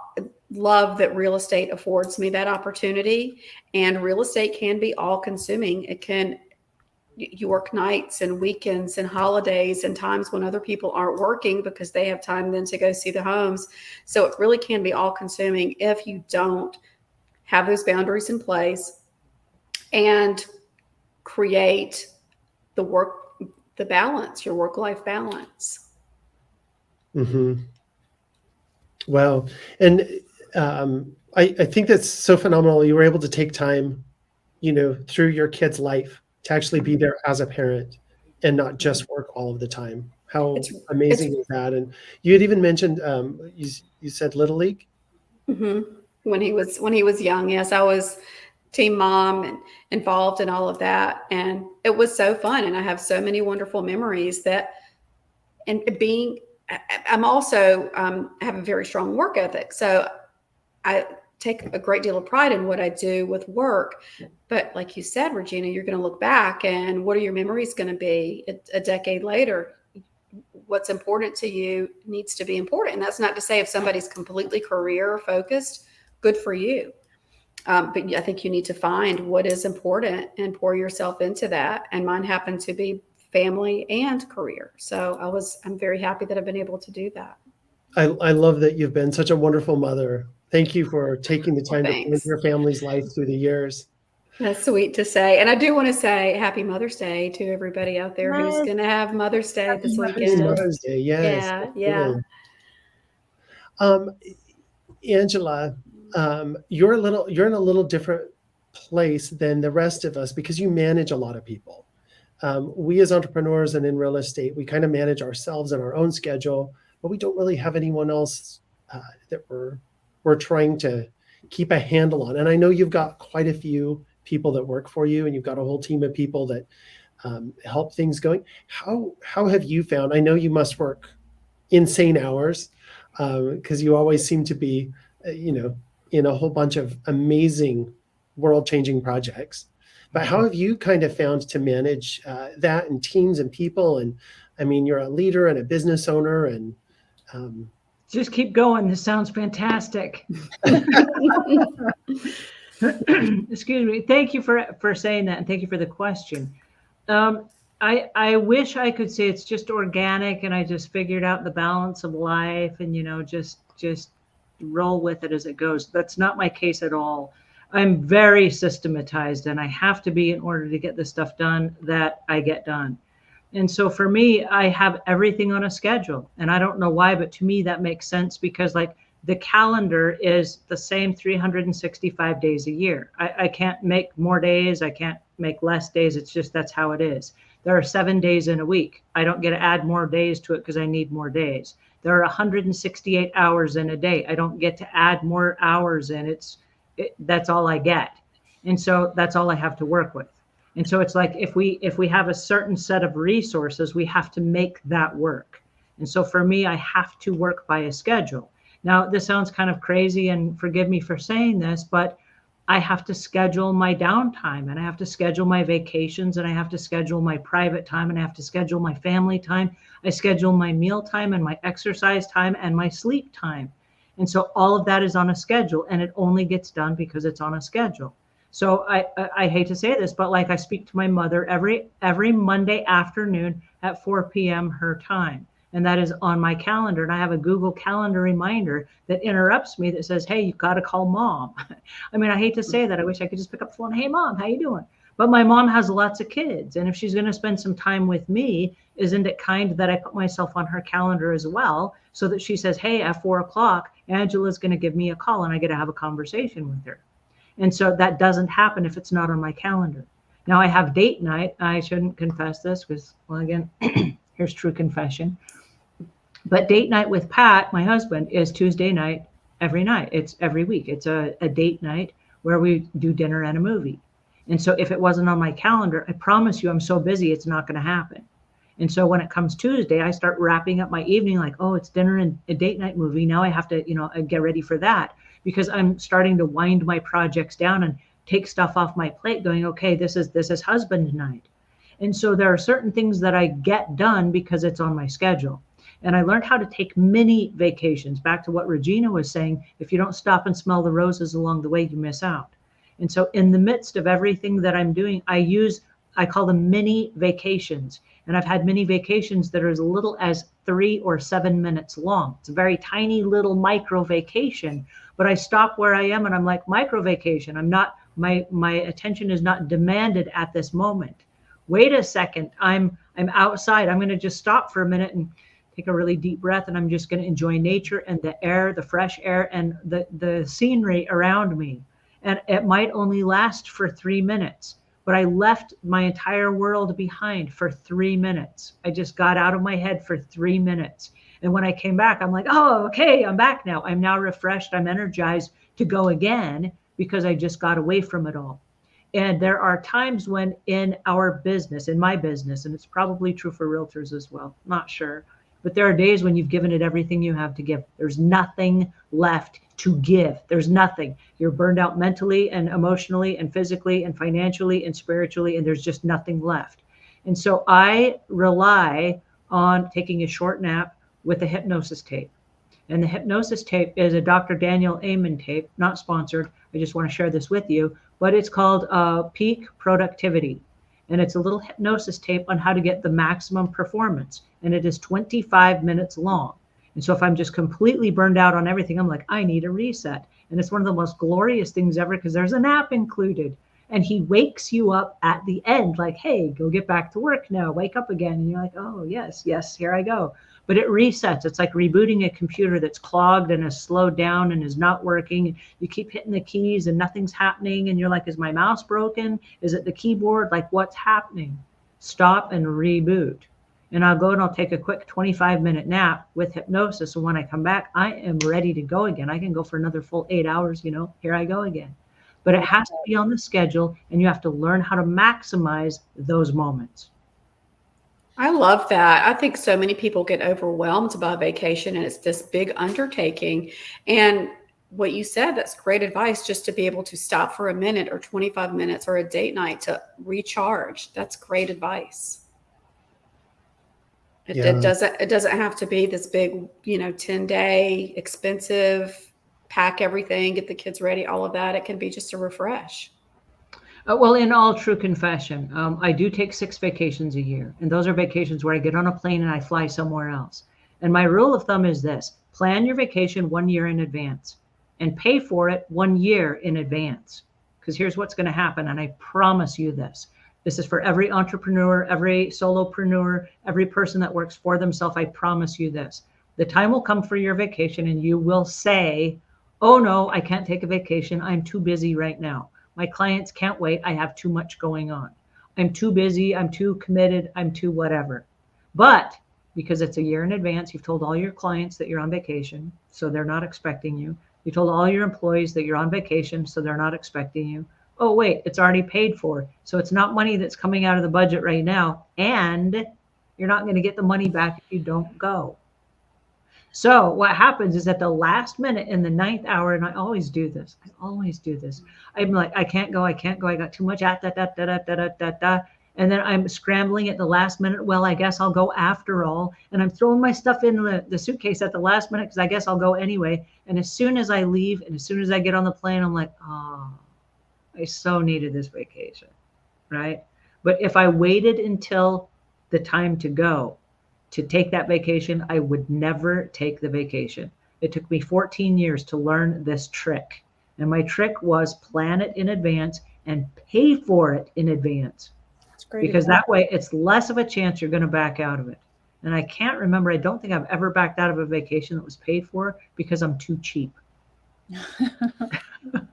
love that real estate affords me that opportunity. And real estate can be all consuming. You work nights and weekends and holidays and times when other people aren't working because they have time then to go see the homes. So it really can be all consuming if you don't have those boundaries in place and create the balance, your work-life balance. Mm-hmm. Wow. And I think that's so phenomenal. You were able to take time, through your kid's life to actually be there as a parent and not just work all of the time. How amazing is that? And you had even mentioned, you said Little League? Mm-hmm. When he was young, yes, I was team mom and involved in all of that. And it was so fun. And I have so many wonderful memories I'm also have a very strong work ethic. So I take a great deal of pride in what I do with work. But like you said, Regina, you're going to look back and what are your memories going to be a decade later? What's important to you needs to be important. And that's not to say if somebody's completely career focused, good for you. But I think you need to find what is important and pour yourself into that. And mine happened to be family and career. So I'm very happy that I've been able to do that. I love that you've been such a wonderful mother. Thank you for taking the time to live your family's life through the years. That's sweet to say. And I do want to say happy Mother's Day to everybody out there who's going to have Mother's Day this weekend. Mother's Day, yes. Yeah. Angela, you're in a little different place than the rest of us because you manage a lot of people. We as entrepreneurs and in real estate, we kind of manage ourselves and our own schedule, but we don't really have anyone else that we're trying to keep a handle on. And I know you've got quite a few people that work for you, and you've got a whole team of people that help things going. How have you found? I know you must work insane hours because you always seem to be, in a whole bunch of amazing world-changing projects. But how have you kind of found to manage that and teams and people? And I mean, you're a leader and a business owner, and just keep going. This sounds fantastic. Excuse me. Thank you for saying that, and thank you for the question. I wish I could say it's just organic, and I just figured out the balance of life, and just roll with it as it goes. That's not my case at all. I'm very systematized, and I have to be in order to get the stuff done that I get done. And so for me, I have everything on a schedule, and I don't know why, but to me that makes sense because the calendar is the same 365 days a year. I can't make more days. I can't make less days. It's just, that's how it is. There are 7 days in a week. I don't get to add more days to it because I need more days. There are 168 hours in a day. I don't get to add more hours in. That's all I get. And so that's all I have to work with. And so it's like, if we have a certain set of resources, we have to make that work. And so for me, I have to work by a schedule. Now, this sounds kind of crazy, and forgive me for saying this, but I have to schedule my downtime, and I have to schedule my vacations, and I have to schedule my private time, and I have to schedule my family time. I schedule my meal time and my exercise time and my sleep time. And so all of that is on a schedule, and it only gets done because it's on a schedule. So I hate to say this, but I speak to my mother every Monday afternoon at 4 p.m. her time. and that is on my calendar. And I have a Google Calendar reminder that interrupts me that says, hey, you've got to call mom. I mean, I hate to say that. I wish I could just pick up the phone. Hey, mom, how you doing? But my mom has lots of kids. And if she's going to spend some time with me, isn't it kind that I put myself on her calendar as well, so that she says, hey, at 4:00, Angela's going to give me a call and I get to have a conversation with her. And so that doesn't happen if it's not on my calendar. Now I have date night. I shouldn't confess this because, well, again, here's true confession. But date night with Pat, my husband, is Tuesday night every night. It's every week. It's a date night where we do dinner and a movie. And so if it wasn't on my calendar, I promise you I'm so busy, it's not going to happen. And so when it comes Tuesday, I start wrapping up my evening like, oh, it's dinner and a date night movie. Now I have to, get ready for that, because I'm starting to wind my projects down and take stuff off my plate going, okay, this is husband night. And so there are certain things that I get done because it's on my schedule. And I learned how to take mini vacations. Back to what Regina was saying, if you don't stop and smell the roses along the way, you miss out. And so in the midst of everything that I'm doing, I call them mini vacations. And I've had mini vacations that are as little as 3 or 7 minutes long. It's a very tiny little micro vacation, but I stop where I am and I'm like, micro vacation. I'm not, my attention is not demanded at this moment. Wait a second, I'm outside. I'm going to just stop for a minute and take a really deep breath, and I'm just going to enjoy nature and the air, the fresh air, and the scenery around me. And it might only last for 3 minutes, but I left my entire world behind for 3 minutes. I just got out of my head for 3 minutes. And when I came back, I'm like, oh, okay, I'm back now. I'm now refreshed. I'm energized to go again because I just got away from it all. And there are times when in our business, in my business, and it's probably true for realtors as well, not sure, but there are days when you've given it everything you have to give. There's nothing left to give. There's nothing. You're burned out mentally and emotionally and physically and financially and spiritually, and there's just nothing left. And so I rely on taking a short nap with a hypnosis tape. And the hypnosis tape is a Dr. Daniel Amen tape, not sponsored. I just want to share this with you, but it's called Peak Productivity. And it's a little hypnosis tape on how to get the maximum performance. And it is 25 minutes long. And so if I'm just completely burned out on everything, I'm like, I need a reset. And it's one of the most glorious things ever because there's a nap included. And he wakes you up at the end like, hey, go get back to work now. Wake up again. And you're like, oh, yes, here I go. But it resets. It's like rebooting a computer that's clogged and has slowed down and is not working. You keep hitting the keys and nothing's happening. And you're like, is my mouse broken? Is it the keyboard? Like, what's happening? Stop and reboot. And I'll go and I'll take a quick 25-minute nap with hypnosis. And when I come back, I am ready to go again. I can go for another full 8 hours. Here I go again. But it has to be on the schedule, and you have to learn how to maximize those moments. I love that. I think so many people get overwhelmed by vacation and it's this big undertaking. And what you said, that's great advice, just to be able to stop for a minute or 25 minutes or a date night to recharge. That's great advice. It doesn't have to be this big, 10-day expensive, pack everything, get the kids ready, all of that. It can be just a refresh. Well, in all true confession, I do take 6 vacations a year. And those are vacations where I get on a plane and I fly somewhere else. And my rule of thumb is this: plan your vacation 1 year in advance and pay for it 1 year in advance. Because here's what's going to happen. And I promise you this. This is for every entrepreneur, every solopreneur, every person that works for themselves. I promise you this. The time will come for your vacation and you will say, oh no, I can't take a vacation. I'm too busy right now. My clients can't wait. I have too much going on. I'm too busy. I'm too committed. I'm too whatever. But because it's a year in advance, you've told all your clients that you're on vacation, so they're not expecting you. You told all your employees that you're on vacation, so they're not expecting you. Oh, wait, it's already paid for. So it's not money that's coming out of the budget right now. And you're not going to get the money back if you don't go. So what happens is at the last minute in the 9th hour, and I always do this. I'm like, I can't go. I got too much and then I'm scrambling at the last minute. Well, I guess I'll go after all. And I'm throwing my stuff in the suitcase at the last minute because I guess I'll go anyway. And as soon as I leave and as soon as I get on the plane, I'm like, oh, I so needed this vacation, right? But if I waited until the time to go, to take that vacation, I would never take the vacation. It took me 14 years to learn this trick. And my trick was plan it in advance and pay for it in advance. It's great. Because that way it's less of a chance you're going to back out of it. And I can't remember, I don't think I've ever backed out of a vacation that was paid for because I'm too cheap.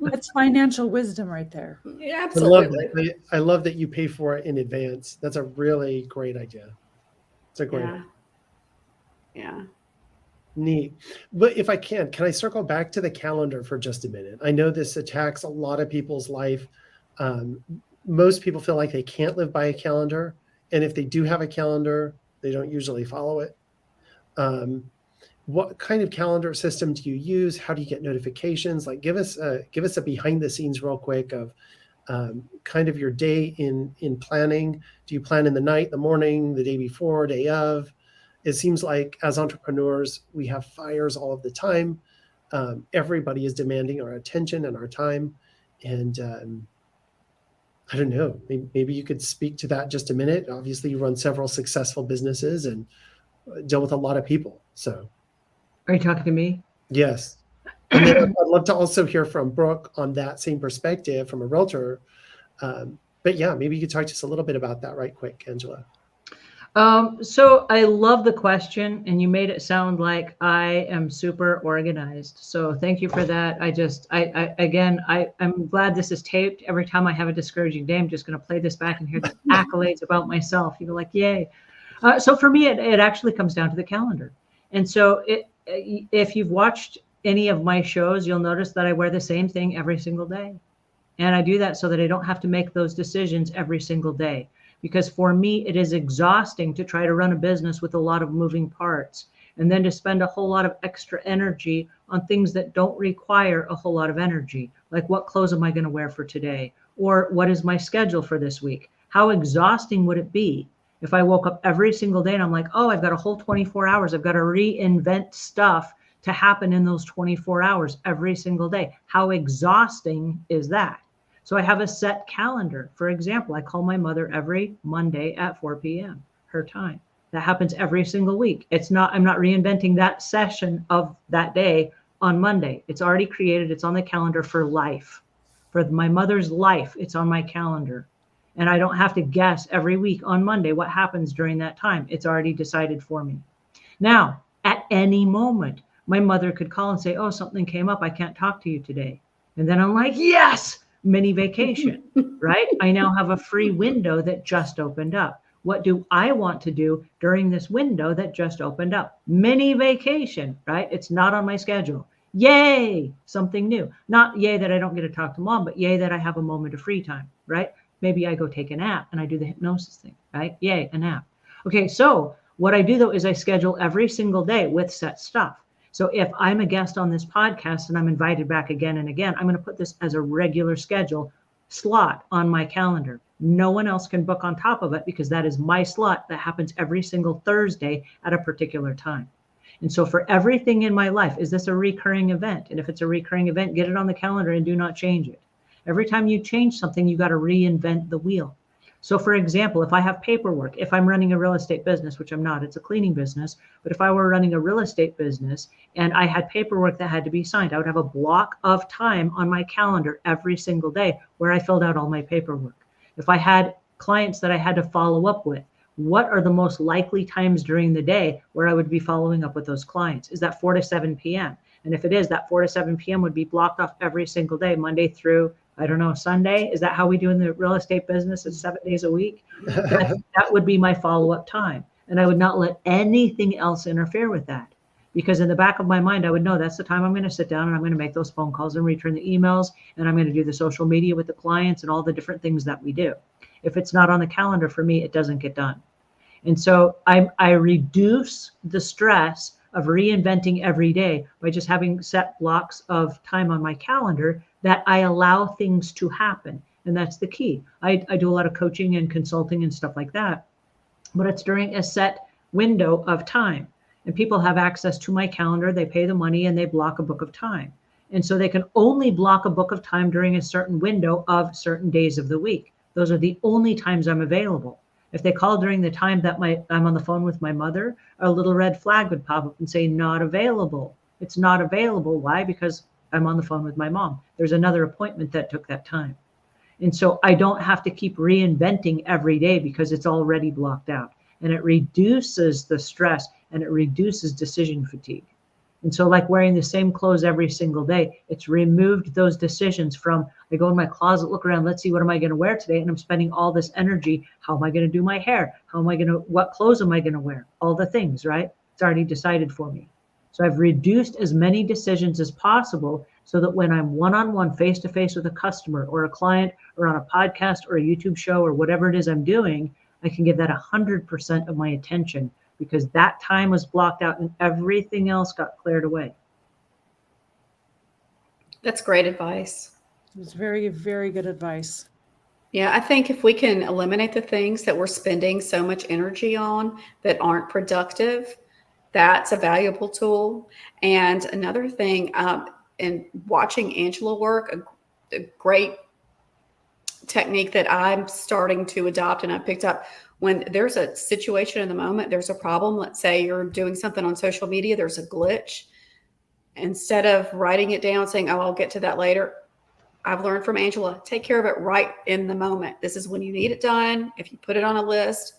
That's financial wisdom right there. Yeah, I love absolutely. that. I love that you pay for it in advance. That's a really great idea. It's a great, Yeah. Yeah. neat. But if I can I circle back to the calendar for just a minute? I know this attacks a lot of people's life. Most people feel like they can't live by a calendar. And if they do have a calendar, they don't usually follow it. What kind of calendar system do you use? How do you get notifications? Like give us a behind the scenes real quick of kind of your day in planning. Do you plan in the night, the morning, the day before, day of? It seems like as entrepreneurs, we have fires all of the time. Everybody is demanding our attention and our time. And I don't know, maybe you could speak to that just a minute. Obviously, you run several successful businesses and deal with a lot of people. So, Are you talking to me? yes. And then I'd love to also hear from Brooke on that same perspective from a realtor. But yeah, maybe you could talk to us a little bit about that right quick, Angela. So I love the question, and you made it sound like I am super organized. So thank you for that. I'm glad this is taped. Every time I have a discouraging day, I'm just going to play this back and hear the accolades about myself. You go like, yay. So for me, it actually comes down to the calendar. And so if you've watched any of my shows, you'll notice that I wear the same thing every single day. And I do that so that I don't have to make those decisions every single day. Because for me, it is exhausting to try to run a business with a lot of moving parts and then to spend a whole lot of extra energy on things that don't require a whole lot of energy. Like what clothes am I going to wear for today? Or what is my schedule for this week? How exhausting would it be if I woke up every single day and I'm like, oh, I've got a whole 24 hours. I've got to reinvent stuff to happen in those 24 hours every single day. How exhausting is that? So I have a set calendar. For example, I call my mother every Monday at 4 p.m., her time. That happens every single week. I'm not reinventing that session of that day on Monday. It's already created. It's on the calendar for life. For my mother's life, it's on my calendar. And I don't have to guess every week on Monday what happens during that time. It's already decided for me. Now, at any moment, my mother could call and say, oh, something came up. I can't talk to you today. And then I'm like, yes! Mini vacation, right? I now have a free window that just opened up. What do I want to do during this window that just opened up? Mini vacation, right? It's not on my schedule. Yay, something new. Not yay that I don't get to talk to mom, but yay that I have a moment of free time, right? Maybe I go take a nap and I do the hypnosis thing, right? Yay, a nap. Okay, so what I do though is I schedule every single day with set stuff. So if I'm a guest on this podcast and I'm invited back again and again, I'm going to put this as a regular schedule slot on my calendar. No one else can book on top of it because that is my slot that happens every single Thursday at a particular time. And so for everything in my life, is this a recurring event? And if it's a recurring event, get it on the calendar and do not change it. Every time you change something, you got to reinvent the wheel. So for example, if I have paperwork, if I'm running a real estate business, which I'm not, it's a cleaning business, but if I were running a real estate business and I had paperwork that had to be signed, I would have a block of time on my calendar every single day where I filled out all my paperwork. If I had clients that I had to follow up with, what are the most likely times during the day where I would be following up with those clients? Is that 4 to 7 p.m.? And if it is, that 4 to 7 p.m. would be blocked off every single day, Monday through, I don't know, Sunday. Is that how we do in the real estate business? It's 7 days a week. That would be my follow-up time. And I would not let anything else interfere with that. Because in the back of my mind, I would know that's the time I'm going to sit down and I'm going to make those phone calls and return the emails. And I'm going to do the social media with the clients and all the different things that we do. If it's not on the calendar for me, it doesn't get done. And so I reduce the stress of reinventing every day by just having set blocks of time on my calendar that I allow things to happen. And that's the key. I do a lot of coaching and consulting and stuff like that, but it's during a set window of time. And people have access to my calendar, they pay the money and they block a book of time. And so they can only block a book of time during a certain window of certain days of the week. Those are the only times I'm available. If they call during the time that I'm on the phone with my mother, a little red flag would pop up and say not available. It's not available. Why? Because I'm on the phone with my mom. There's another appointment that took that time. And so I don't have to keep reinventing every day because it's already blocked out. And it reduces the stress and it reduces decision fatigue. And so like wearing the same clothes every single day, it's removed those decisions from, I go in my closet, look around, let's see, what am I going to wear today? And I'm spending all this energy. How am I going to do my hair? What clothes am I going to wear? All the things, right? It's already decided for me. So I've reduced as many decisions as possible so that when I'm one-on-one, face-to-face with a customer or a client or on a podcast or a YouTube show or whatever it is I'm doing, I can give that 100% of my attention because that time was blocked out and everything else got cleared away. That's great advice. It was very, very good advice. Yeah, I think if we can eliminate the things that we're spending so much energy on that aren't productive, that's a valuable tool. And another thing, in watching Angela work, a great technique that I'm starting to adopt and I've picked up, when there's a situation in the moment, there's a problem. Let's say you're doing something on social media, there's a glitch. Instead of writing it down saying, oh, I'll get to that later, I've learned from Angela, take care of it right in the moment. This is when you need it done. If you put it on a list,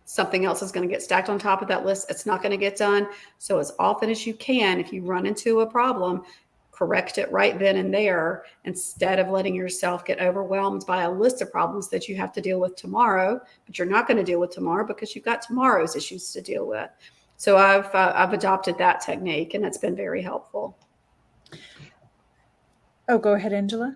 something else is going to get stacked on top of that list. It's not going to get done. So as often as you can, if you run into a problem, correct it right then and there, instead of letting yourself get overwhelmed by a list of problems that you have to deal with tomorrow, but you're not going to deal with tomorrow because you've got tomorrow's issues to deal with. So I've adopted that technique, and it's been very helpful. Oh, go ahead, Angela.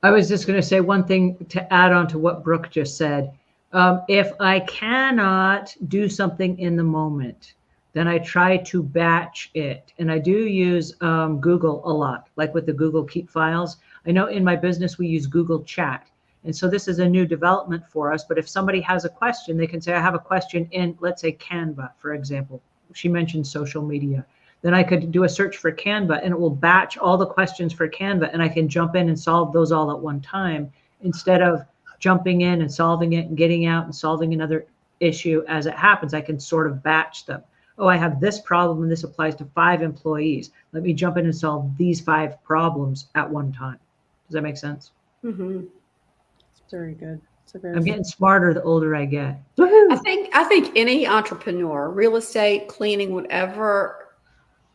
I was just going to say one thing to add on to what Brooke just said. If I cannot do something in the moment, then I try to batch it. And I do use Google a lot, like with the Google Keep files. I know in my business, we use Google Chat. And so this is a new development for us. But if somebody has a question, they can say, I have a question in, let's say, Canva, for example. She mentioned social media. Then I could do a search for Canva and it will batch all the questions for Canva and I can jump in and solve those all at one time instead of jumping in and solving it and getting out and solving another issue as it happens. I can sort of batch them. Oh, I have this problem and this applies to 5 employees. Let me jump in and solve these 5 problems at one time. Does that make sense? Mm-hmm. It's very good. I'm getting smarter the older I get. I think any entrepreneur, real estate, cleaning, whatever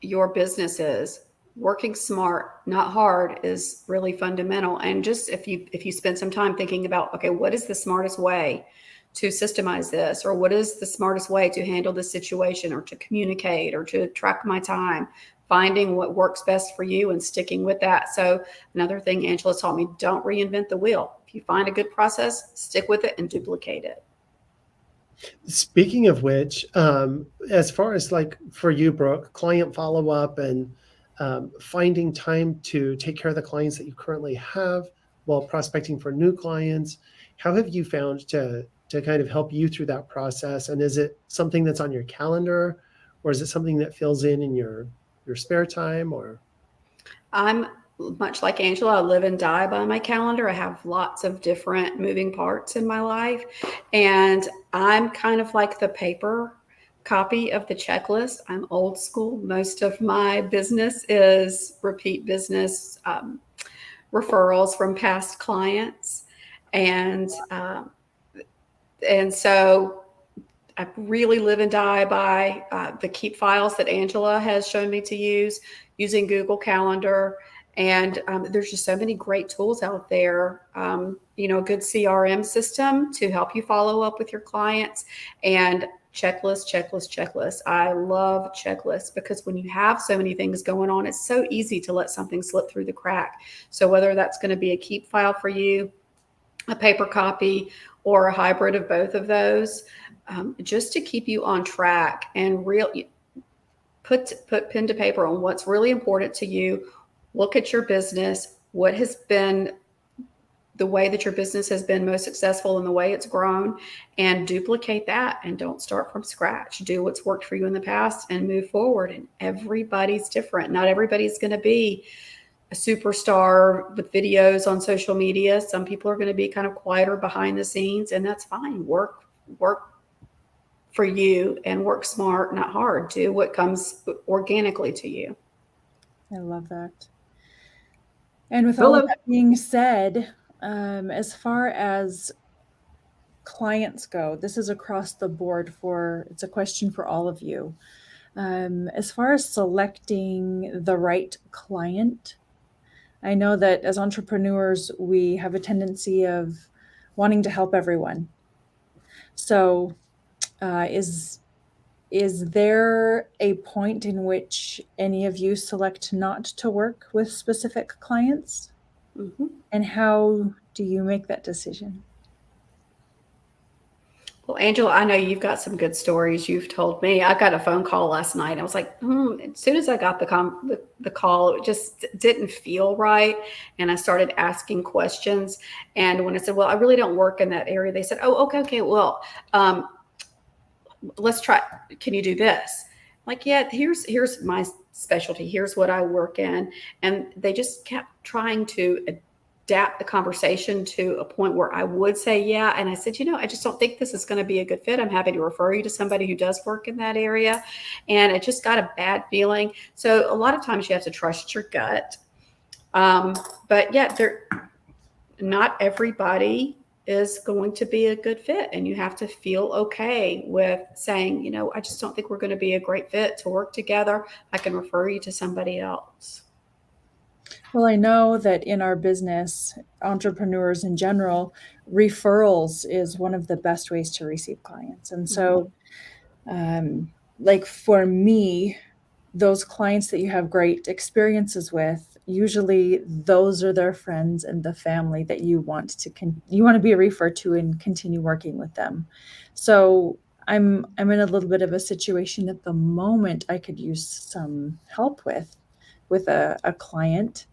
your business is, working smart, not hard, is really fundamental. And just if you spend some time thinking about, okay, what is the smartest way to systemize this, or what is the smartest way to handle this situation, or to communicate, or to track my time, finding what works best for you and sticking with that. So another thing Angela taught me, don't reinvent the wheel. If you find a good process, stick with it and duplicate it. Speaking of which, as far as like for you, Brooke, client follow-up and finding time to take care of the clients that you currently have while prospecting for new clients, how have you found to kind of help you through that process? And is it something that's on your calendar, or is it something that fills in your spare time? Or I'm much like Angela, I live and die by my calendar. I have lots of different moving parts in my life. And I'm kind of like the paper copy of the checklist. I'm old school. Most of my business is repeat business, referrals from past clients. And so I really live and die by the Keep files that Angela has shown me to use, using Google Calendar. And there's just so many great tools out there. A good CRM system to help you follow up with your clients, and checklist. I love checklists because when you have so many things going on, it's so easy to let something slip through the crack. So whether that's going to be a Keep file for you, a paper copy, or a hybrid of both of those, just to keep you on track and put pen to paper on what's really important to you. Look at your business, what has been the way that your business has been most successful and the way it's grown, and duplicate that, and don't start from scratch. Do what's worked for you in the past and move forward. And everybody's different. Not everybody's going to be a superstar with videos on social media. Some people are going to be kind of quieter behind the scenes, and that's fine. Work for you and work smart, not hard. Do what comes organically to you. I love that. And with all Philip? of that being said, as far as clients go, this is across the board it's a question for all of you. As far as selecting the right client, I know that as entrepreneurs, we have a tendency of wanting to help everyone. So is there a point in which any of you select not to work with specific clients? Mm-hmm. And how do you make that decision? Well, Angela, I know you've got some good stories you've told me. I got a phone call last night. I was like, as soon as I got the call, it just didn't feel right. And I started asking questions. And when I said, well, I really don't work in that area, they said, oh, okay. Well, let's try. Can you do this? Like, yeah, here's my specialty. Here's what I work in. And they just kept trying to adapt the conversation to a point where I would say, yeah. And I said, I just don't think this is going to be a good fit. I'm happy to refer you to somebody who does work in that area. And it just got a bad feeling. So a lot of times you have to trust your gut. But yeah, not everybody is going to be a good fit. And you have to feel okay with saying, I just don't think we're going to be a great fit to work together. I can refer you to somebody else. Well, I know that in our business, entrepreneurs in general, referrals is one of the best ways to receive clients. And so, like for me, those clients that you have great experiences with, usually those are their friends and the family that you want to be referred to and continue working with them. So I'm in a little bit of a situation at the moment I could use some help with a client.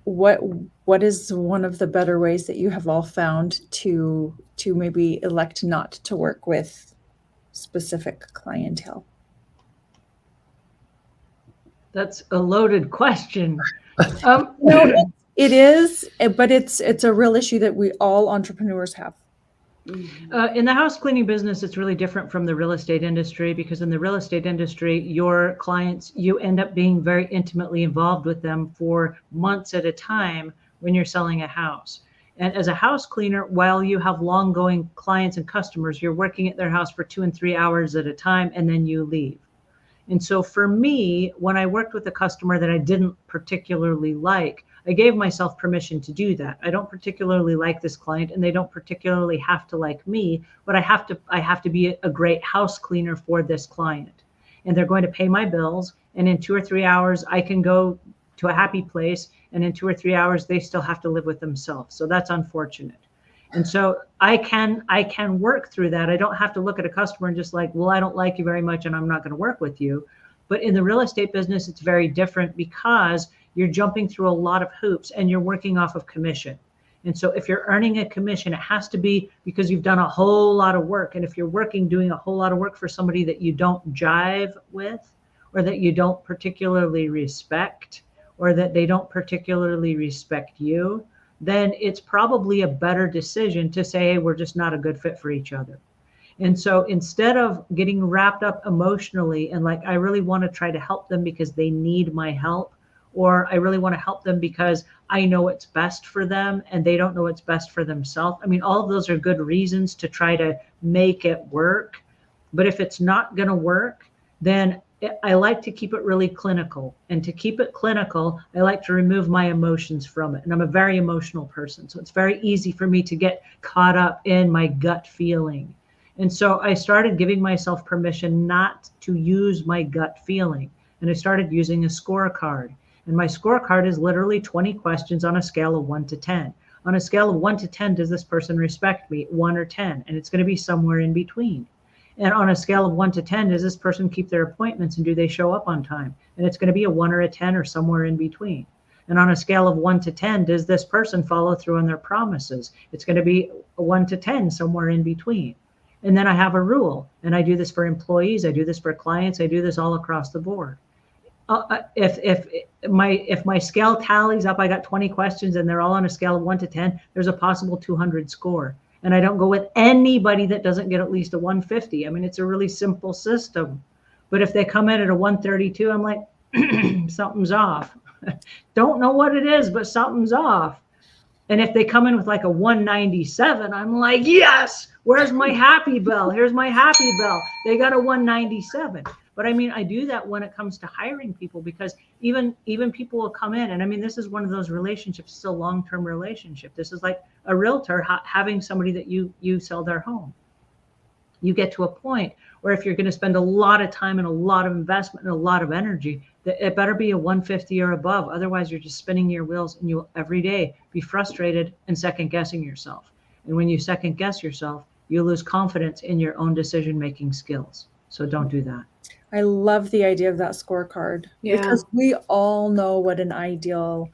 What is one of the better ways that you have all found to maybe elect not to work with specific clientele? That's a loaded question. No, it is, but it's a real issue that all entrepreneurs have. In the house cleaning business, it's really different from the real estate industry, because in the real estate industry, your clients, you end up being very intimately involved with them for months at a time when you're selling a house. And as a house cleaner, while you have long going clients and customers, you're working at their house for 2 and 3 hours at a time, and then you leave. And so for me, when I worked with a customer that I didn't particularly like, I gave myself permission to do that. I don't particularly like this client, and they don't particularly have to like me, but I have to be a great house cleaner for this client. And they're going to pay my bills, and in 2 or 3 hours, I can go to a happy place, and in 2 or 3 hours, they still have to live with themselves. So that's unfortunate. And so I can work through that. I don't have to look at a customer and just like, well, I don't like you very much and I'm not going to work with you. But in the real estate business, it's very different, because you're jumping through a lot of hoops and you're working off of commission. And so if you're earning a commission, it has to be because you've done a whole lot of work. And if you're doing a whole lot of work for somebody that you don't jive with, or that you don't particularly respect, or that they don't particularly respect you, then it's probably a better decision to say, hey, we're just not a good fit for each other. And so instead of getting wrapped up emotionally and like, I really want to try to help them because they need my help, or I really want to help them because I know what's best for them and they don't know what's best for themselves. I mean, all of those are good reasons to try to make it work. But if it's not going to work, then I like to keep it really clinical. And to keep it clinical, I like to remove my emotions from it. And I'm a very emotional person. So it's very easy for me to get caught up in my gut feeling. And so I started giving myself permission not to use my gut feeling. And I started using a scorecard. And my scorecard is literally 20 questions on a scale of 1 to 10. On a scale of 1 to 10, does this person respect me? 1 or 10? And it's going to be somewhere in between. And on a scale of 1 to 10, does this person keep their appointments and do they show up on time? And it's going to be a 1 or a 10 or somewhere in between. And on a scale of 1 to 10, does this person follow through on their promises? It's going to be a 1 to 10 somewhere in between. And then I have a rule, and I do this for employees, I do this for clients, I do this all across the board. If my scale tallies up, I got 20 questions and they're all on a scale of 1 to 10, there's a possible 200 score. And I don't go with anybody that doesn't get at least a 150. I mean, it's a really simple system. But if they come in at a 132, I'm like, something's off. Don't know what it is, but something's off. And if they come in with like a 197, I'm like, yes, where's my happy bell? Here's my happy bell. They got a 197. But I mean, I do that when it comes to hiring people, because even people will come in, and I mean, this is one of those relationships, it's a long-term relationship. This is like a realtor having somebody that you sell their home. You get to a point where if you're going to spend a lot of time and a lot of investment and a lot of energy, it better be a 150 or above. Otherwise, you're just spinning your wheels, and you'll every day be frustrated and second guessing yourself. And when you second guess yourself, you lose confidence in your own decision-making skills. So don't do that. I love the idea of that scorecard, because we all know what an ideal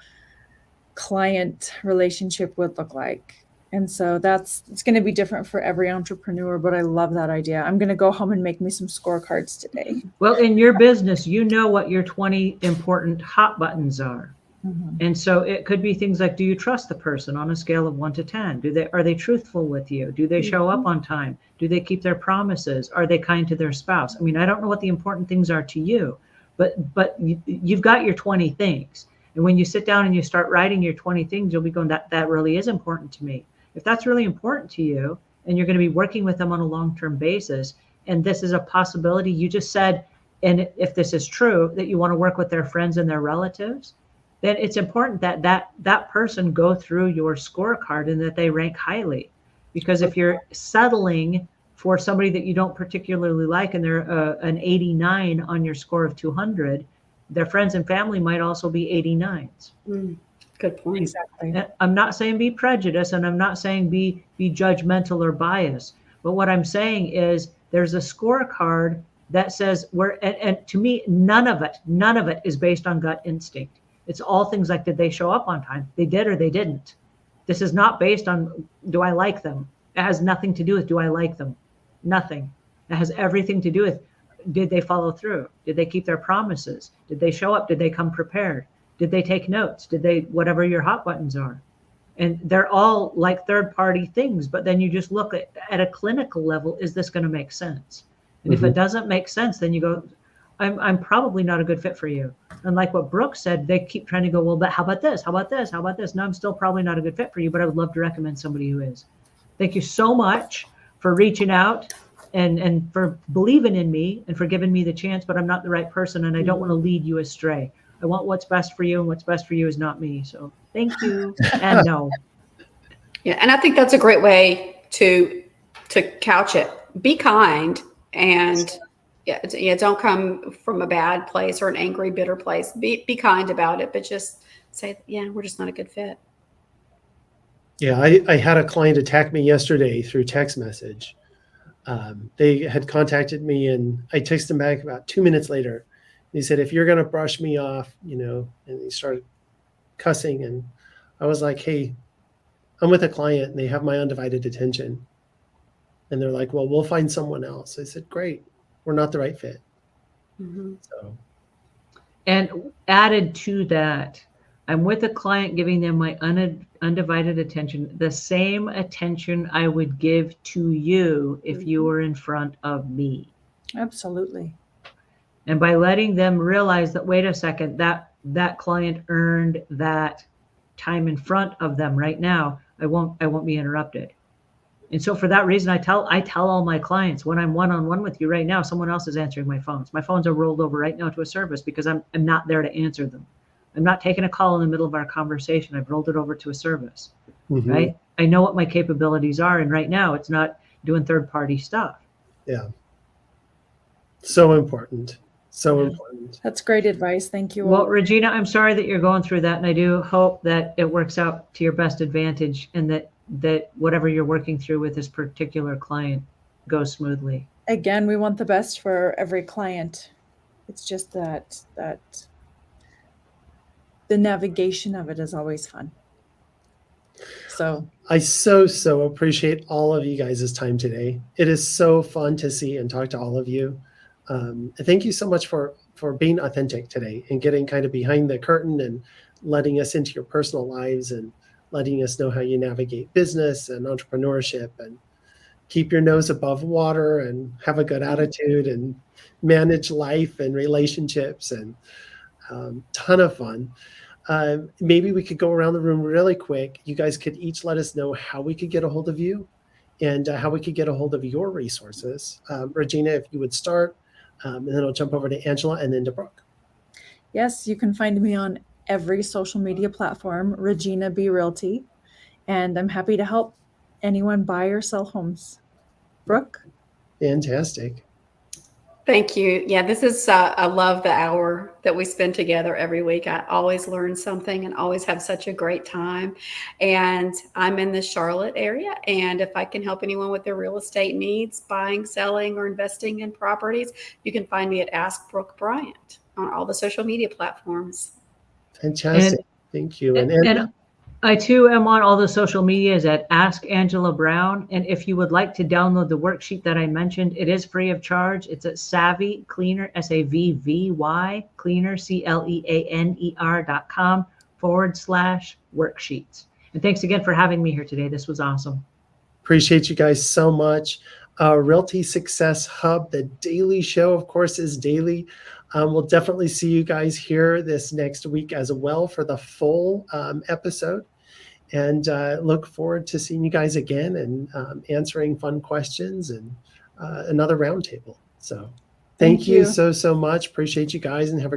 client relationship would look like. And so it's going to be different for every entrepreneur, but I love that idea. I'm going to go home and make me some scorecards today. Well, in your business, you know what your 20 important hot buttons are. Mm-hmm. And so it could be things like, do you trust the person on a scale of 1 to 10? Are they truthful with you? Do they show up on time? Do they keep their promises? Are they kind to their spouse? I mean, I don't know what the important things are to you, but you've got your 20 things. And when you sit down and you start writing your 20 things, you'll be going, that really is important to me. If that's really important to you, and you're going to be working with them on a long-term basis, and this is a possibility, you just said, and if this is true, that you want to work with their friends and their relatives, then it's important that person go through your scorecard and that they rank highly. Because if you're settling for somebody that you don't particularly like and they're an 89 on your score of 200, their friends and family might also be 89s. Good point. Exactly. I'm not saying be prejudiced, and I'm not saying be judgmental or biased. But what I'm saying is there's a scorecard that says and to me, none of it is based on gut instinct. It's all things like, did they show up on time? They did or they didn't. This is not based on, do I like them? It has nothing to do with, do I like them? Nothing. It has everything to do with, did they follow through? Did they keep their promises? Did they show up? Did they come prepared? Did they take notes? Did they, whatever your hot buttons are? And they're all like third-party things, but then you just look at a clinical level, is this going to make sense? And if it doesn't make sense, then you go, I'm probably not a good fit for you. And like what Brooke said, they keep trying to go, well, but how about this? How about this? How about this? No, I'm still probably not a good fit for you, but I would love to recommend somebody who is. Thank you so much for reaching out and for believing in me and for giving me the chance, but I'm not the right person, and I don't want to lead you astray. I want what's best for you, and what's best for you is not me. So thank you. And no. Yeah. And I think that's a great way to couch it. Be kind, and don't come from a bad place or an angry, bitter place. Be kind about it, but just say, we're just not a good fit. Yeah, I had a client attack me yesterday through text message. They had contacted me, and I texted him back about 2 minutes later. He said, if you're going to brush me off, and he started cussing. And I was like, hey, I'm with a client and they have my undivided attention. And they're like, well, we'll find someone else. I said, great. We're not the right fit. So. And added to that, I'm with a client giving them my undivided attention, the same attention I would give to you if you were in front of me. Absolutely. And by letting them realize that, wait a second, that client earned that time in front of them right now, I won't be interrupted. And so for that reason, I tell all my clients, when I'm one-on-one with you right now, someone else is answering my phones. My phones are rolled over right now to a service because I'm not there to answer them. I'm not taking a call in the middle of our conversation. I've rolled it over to a service, right? I know what my capabilities are. And right now it's not doing third-party stuff. Yeah. So important. So important. That's great advice. Thank you. Well, Regina, I'm sorry that you're going through that. And I do hope that it works out to your best advantage, and that whatever you're working through with this particular client goes smoothly. Again, we want the best for every client. It's just that the navigation of it is always fun. So I so appreciate all of you guys' time today. It is so fun to see and talk to all of you. Thank you so much for being authentic today and getting kind of behind the curtain and letting us into your personal lives. And letting us know how you navigate business and entrepreneurship and keep your nose above water and have a good attitude and manage life and relationships, and ton of fun. Maybe we could go around the room really quick. You guys could each let us know how we could get a hold of you and how we could get a hold of your resources. Regina, if you would start, and then I'll jump over to Angela and then to Brooke. Yes, you can find me on every social media platform, Regina B Realty, and I'm happy to help anyone buy or sell homes. Brooke? Fantastic. Thank you. Yeah, this is, I love the hour that we spend together every week. I always learn something and always have such a great time. And I'm in the Charlotte area. And if I can help anyone with their real estate needs, buying, selling, or investing in properties, you can find me at Ask Brooke Bryant on all the social media platforms. Fantastic. Thank you. And I too am on all the social medias at Ask Angela Brown. And if you would like to download the worksheet that I mentioned, it is free of charge. It's at Savvy Cleaner, SAVVY Cleaner, CLEANER.com/worksheets. And thanks again for having me here today. This was awesome. Appreciate you guys so much. Realty Success Hub, the daily show, of course, is daily. We'll definitely see you guys here this next week as well for the full episode. And look forward to seeing you guys again and answering fun questions and another roundtable. So thank you so much. Appreciate you guys and have a great